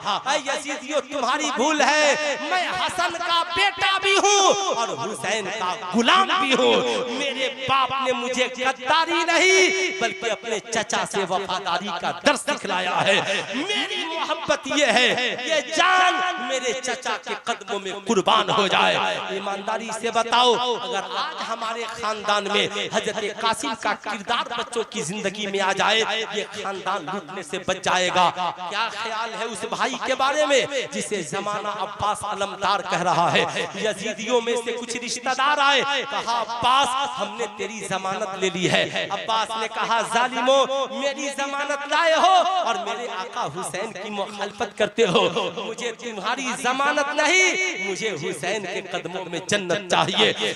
S1: यजीदियों तुम्हारी भूल है, मैं हसन का बेटा भी हूँ और हुसैन का गुलाम भी हूँ। मेरे बाप ने मुझे गद्दारी नहीं बल्कि अपने चचा से वफादारी का दर्स सिखलाया है। मेरी मोहब्बत ये है ये जान मेरे चचा के कदमों में कुर्बान हो जाए। ईमानदारी से बताओ अगर आज हमारे खानदान में हजरत कासिम का किरदार बच्चों की जिंदगी में आ जाए, ये खानदान लूटने से बच जाएगा। क्या ख्याल है उस भाई के बारे में जिसे जमाना अब्बास अलमदार कह रहा है। यजीदियों में से कुछ रिश्तेदार आए, कहा अब्बास हमने तेरी जमानत ले ली है। अब्बास ने कहा जालिमो मेरी जमानत लाए हो और मेरे आका हुसैन की मुखालफत करते हो, मुझे तुम्हारी जमानत नहीं, मुझे हुसैन के कदमों में जन्नत चाहिए।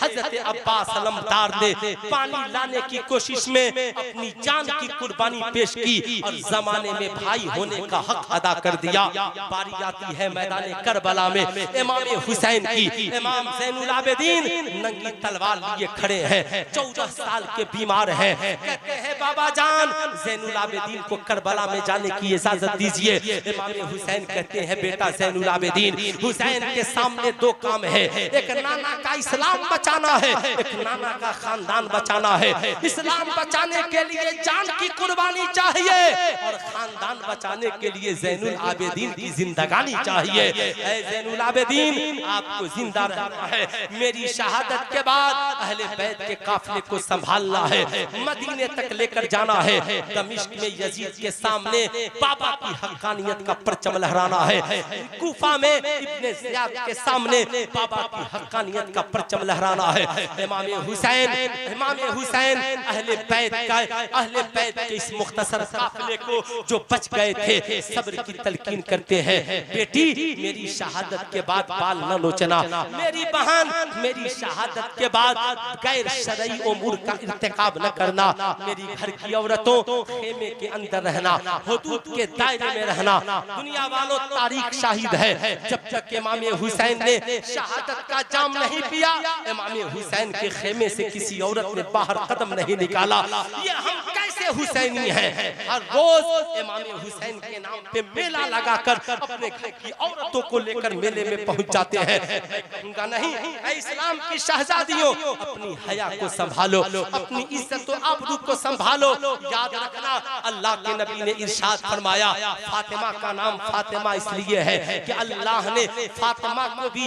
S1: हजरत अब्बास अलमदार ने पानी लाने की कोशिश में अपनी जान की कुर्बानी पेश की और जमाने में भाई होने का हक अदा कर दिया। बारी आती है मैदान करबला में इमाम हुसैन की। इमाम ज़ैनुल आबिदीन नंगी तलवार लिए खड़े हैं, 14 साल के बीमार हैं। कहते हैं बाबा जान ज़ैनुल आबिदीन को करबला में जाने की इजाजत दीजिए। इमाम हुसैन कहते हैं बेटा ज़ैनुल आबिदीन हुसैन के सामने 2 काम है, एक नाना का इस्लाम बचाना है, एक नाना का खानदान बचाना है। इस्लाम बचाने के लिए जान की कुर्बानी चाहिए और खानदान बचाने के लिए ज़ैनुल आबिदीन की जिंदगानी चाहिए। ऐ ज़ैनुल आबिदीन आपको जिंदा रहना है, मेरी शहादत के बाद अहले बैत के काफिले को संभालना है, मदीने तक लेकर जाना है, दमिश्क में यजीद के सामने बाबा की हक्कानियत का परचम लहराना है, कूफा में इब्ने ज़ियाद के सामने बाबा की हक्कानियत का परचम लहराना है। इमाम हुसैन अहले बैत के इस मुख्तसर काफिले को जो बच गए थे सब्र की तलकीन करते हैं। बेटी मेरी शहादत के बाद बाल न नोचना, मेरी बहन मेरी शहादत के बाद गैर शरई उमूर का इर्तिकाब न करना, मेरी घर की औरतों खेमे के अंदर रहना, हुदूद के दायरे में रहना। दुनिया वालों तारीख शाहिद है, जब तक इमाम हुसैन ने शहादत का जाम नहीं पिया, इमाम हुसैन के खेमे से किसी औरत ने बाहर कदम नहीं निकाला। ये हम कैसे हुसैनी हैं? हर रोज इमाम हुसैन के नाम पे मेला लगाकर अपने घर की औरतों को लेकर मेले में पहुंच जाते हैं। कहूंगा नहीं, इस्लाम की शहजादियों अपनी हया को संभालो, अपनी इज्जत और आबरू को संभालो। याद रखना अल्लाह के नबी ने इरशाद फरमाया, फातिमा का नाम फातिमा इसलिए है कि अल्लाह ने फातिमा को भी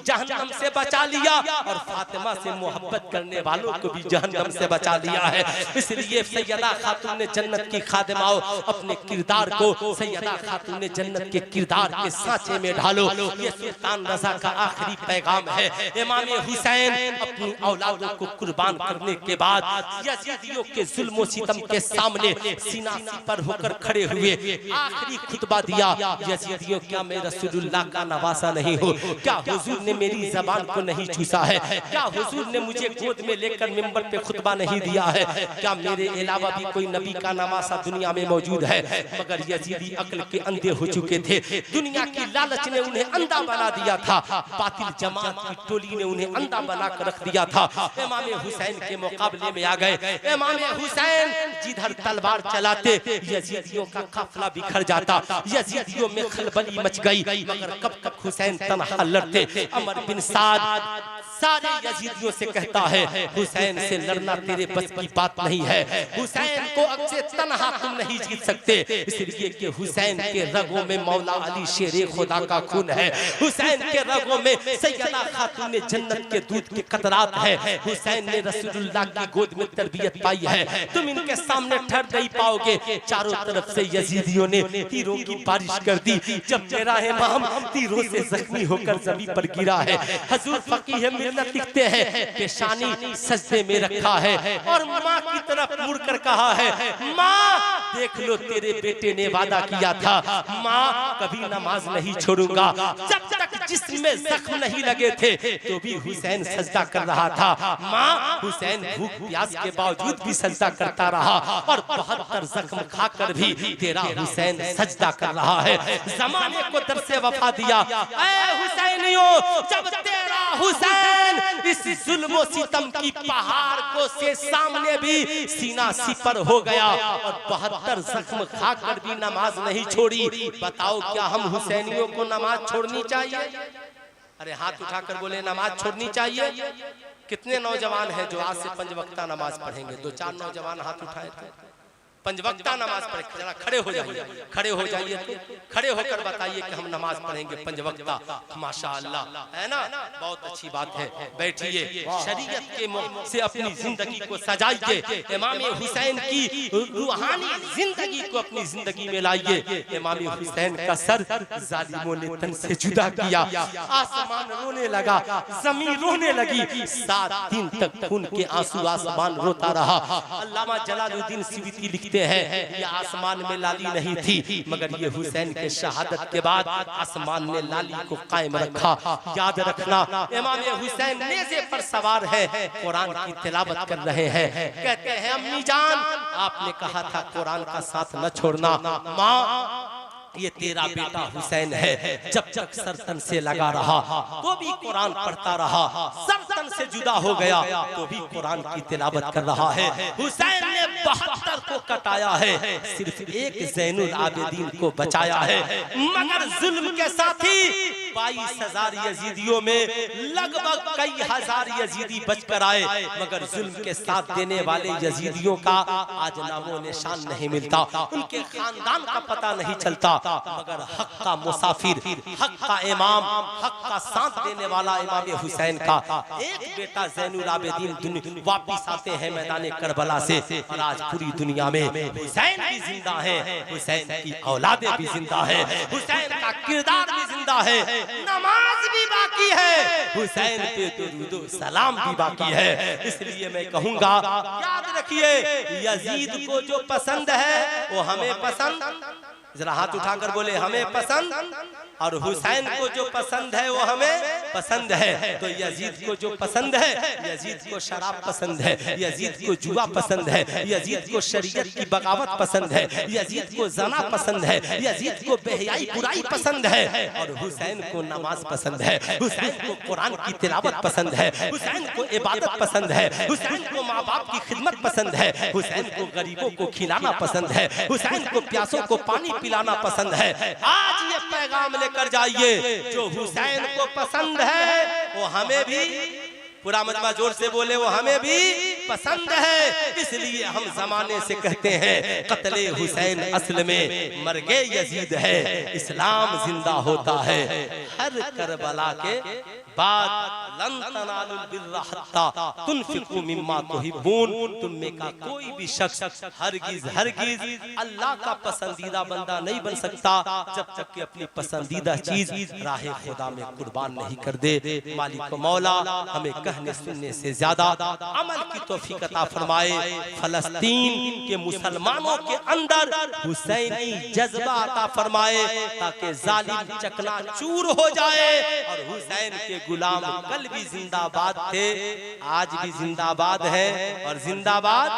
S1: जहन्नम से बचा लिया और फातिमा से मोहब्बत करने वालों को भी जहन्नम से बचा लिया है। इसलिए सैयदा खातून जन्नत की खादिमाओं अपने किरदार को सैयदा खातून जन्नत के किरदार के सांचे में ढालो। ये सुल्तान रज़ा का आखिरी पैगाम है। इमाम हुसैन अपनी औलादों को कुर्बान करने के बाद यजीदियों के जुल्म और सितम के सामने सीना पर होकर खड़े हुए आखिरी खुतबा दिया। यजीदियों, क्या मैं रसूलुल्लाह का नवासा नहीं हूँ? क्या हुजूर ने मेरी ज़बान को नहीं चूसा है? क्या हुजूर ने मुझे गोद में लेकर मिंबर पे खुतबा नहीं दिया है? क्या मेरे अलावा भी कोई नबी का नवासा दुनिया में मौजूद है? मगर यजीदी अक्ल के अंधे हो चुके थे, दुनिया की लालच ने उन्हें अंधा बना दिया था, बातिल जमात की टोली ने उन्हें अंधा बना कर रख दिया था। इमाम हुसैन के मुकाबले में आ गए। इमाम हुसैन जिधर तलवार चलाते यजीदियों का काफिला बिखर जाता, यजीदियों में खलबली मच गई। मगर कब तक हुसैन तन्हा लड़ते? अमर बिन साद सारे यजीदियों से कहता है, हुसैन से लड़ना तेरे बस की बात नहीं है, हुसैन को अक्से तन्हा तुम नहीं जीत सकते। इसलिए कि हुसैन के रगों में मौला अली शेरे खुदा का खून है, हुसैन के रगों में सैयदा खातून जन्नत के दूध के कतरात है, हुसैन ने रसूलुल्लाह की गोद में तरबियत पाई है। तुम इनके सामने ठहर नहीं पाओगे। चारों तरफ से यजीदियों ने तीरों की बारिश कर दी। जब मेरा इमाम तीरों से जख्मी होकर जमीन पर गिरा है, हुजूर फकीह मिल्लत लिखते हैं, पेशानी सजदे में रखा है और माँ की तरफ मुड़कर कहा है, माँ देख लो तेरे बेटे ने वादा किया था, माँ कभी नमाज नहीं छोड़ूंगा। जब तक जिसमें जख्म नहीं लगे थे तो भी हुसैन सजदा कर रहा था। माँ हुसैन भूख प्यास के बावजूद भी सजदा करता रहा और 72 जख्म खाकर भी तेरा हुसैन सजदा कर रहा है। जमाने को दर्से वफा दिया। ऐ हुसैनियों, जब तेरा हुसैन इस जुल्म और सितम की पहाड़ को से सामने भी सीना सिपर हो गया और 72 जख्म खाकर भी नमाज नहीं छोड़ी, बताओ क्या हम हुसैनियों को नमाज छोड़नी चाहिए? अरे हाथ उठाकर बोले नमाज छोड़नी चाहिए। कितने नौजवान हैं जो आज से 5 वक्ता नमाज पढ़ेंगे? 2-4 नौजवान हाथ उठाए थे। 5 वक्ता नमाज पढ़े। जरा खड़े हो जाइए, खड़े हो जाइए, तो खड़े होकर बताइए कि हम नमाज पढ़ेंगे 5 वक्ता। माशाअल्लाह, है ना? बहुत अच्छी बात है। बैठिए, शरीयत के से अपनी जिंदगी को सजाइए, इमाम हुसैन की रूहानी जिंदगी को अपनी जिंदगी में लाइए। इमाम हुसैन का सर जालिमों ने तन से जुदा किया, आसमान रोने लगा, जमीन रोने लगी, 7 दिन तक खून के आंसू आसमान रोता रहा। अल्लामा जलालुद्दीन सियूती लिखते हैं, ये आसमान में लाली नहीं थी, मगर ये हुसैन के शहादत के बाद आसमान ने लाली को कायम रखा। याद रखना, इमाम हुसैन नेज़े पर सवार है, कुरान की तिलावत कर रहे हैं। कहते हैं, अम्मी जान आपने कहा था कुरान का साथ न छोड़ना। माँ ये तेरा बेटा हुसैन है, जब तक सरतन से लगा रहा तो भी कुरान पढ़ता रहा, सरतन से जुदा हो गया तो भी कुरान की तिलावत कर रहा है। हुसैन ने 72 को कटाया है, सिर्फ एक ज़ैनुल आबिदीन को बचाया है। मगर जुल्म के साथी 22,000 यजीदियों में लगभग कई हजार यजीदी बचकर आए, मगर जुल्म के साथ देने वाले यजीदियों का आज नामो निशान नहीं मिलता, उनके खानदान का पता नहीं चलता। मगर हक का मुसाफिर, हक का इमाम, हक का साथ देने वाला इमाम हुसैन का एक बेटा ज़ैनुल आबिदीन वापिस आते हैं मैदान करबला से, और आज पूरी दुनिया में हुसैन भी जिंदा है, हुसैन की औलादें भी जिंदा है, हुसैन का किरदार भी जिंदा है, नमाज भी बाकी है, हुसैन पे दुरूद व सलाम भी बाकी है। इसलिए मैं कहूंगा, याद रखिए, यजीद को जो पसंद है वो हमें पसंद, जरा हाथ उठाकर बोले हमें पसंद, और हुसैन को जो पसंद है वो हमें पसंद है। तो यजीद को जो पसंद है, यजीद को शराब पसंद है, यजीद को जुआ पसंद है, यजीद को शरीयत की बगावत पसंद है, यजीद को जना पसंद है, यजीद को बेहयाई बुराई पसंद है, और हुसैन को नमाज पसंद है, हुसैन को कुरान की तिलावत पसंद है, हुसैन को इबादत पसंद है, हुसैन को माँ बाप की खिदमत पसंद है, हुसैन को गरीबों को खिलाना पसंद है, हुसैन को प्यासों को पानी पिलाना पसंद है। आज ये पैगाम लेकर जाइए, जो हुसैन को पसंद है वो हमें भी, पूरा मजमा जोर से बोले, वो हमें भी पसंद है। इसलिए हम जमाने से कहते हैं, कत्ले हुसैन असल में मर्गे यजीद है, इस्लाम जिंदा होता है हर करबला के बाद। लन तनालुल बिर्रा हत्ता तुनफिकू मिम्मा तुहिब्बून, तुम में का कोई भी शख्स हरगिज हरगिज अल्लाह का पसंदीदा बंदा नहीं बन सकता जब तक कि अपनी पसंदीदा चीज राह खुदा में कुर्बान नहीं कर दे। मालिक मौला हमें कहने सुनने से ज्यादा अमल की तौफीक अता फरमाए। फलस्तीन के मुसलमानों के अंदर हुसैनी जज्बा अता फरमाए, ताकि जालिम चकनाचूर हो जाए, और हुसैन के गुलाम कल भी जिंदाबाद थे, आज भी जिंदाबाद है, और जिंदाबाद,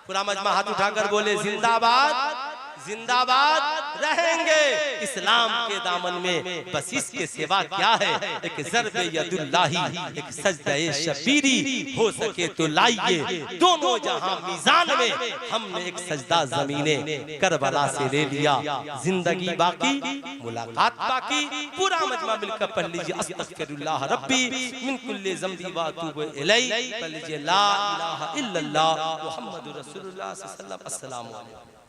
S1: पूरा मजमा हाथ उठाकर बोले जिंदाबाद, जिंदाबाद रहेंगे इस्लाम के दामन में। बस इसके सिवा क्या है, एक ज़र्बे यदुल्लाही, एक सजदे शबीरी, हो सके तो लाइए दोनों जहां मीज़ान में। हमने एक सजदा ज़मीने करबला से ले लिया, जिंदगी बाकी, मुलाकात बाकी। पूरा मजमा मिलकर पढ़ लीजिए, अस्तगफिरुल्लाह रब्बी मिन कुल्ली ज़ंबी व अतूबु इलैहि, पढ़ लीजिए ला इलाहा इल्लल्लाह मुहम्मदुर रसूलुल्लाह सल्लल्लाहु अलैहि वसल्लम। अस्सलामु अलैकुम।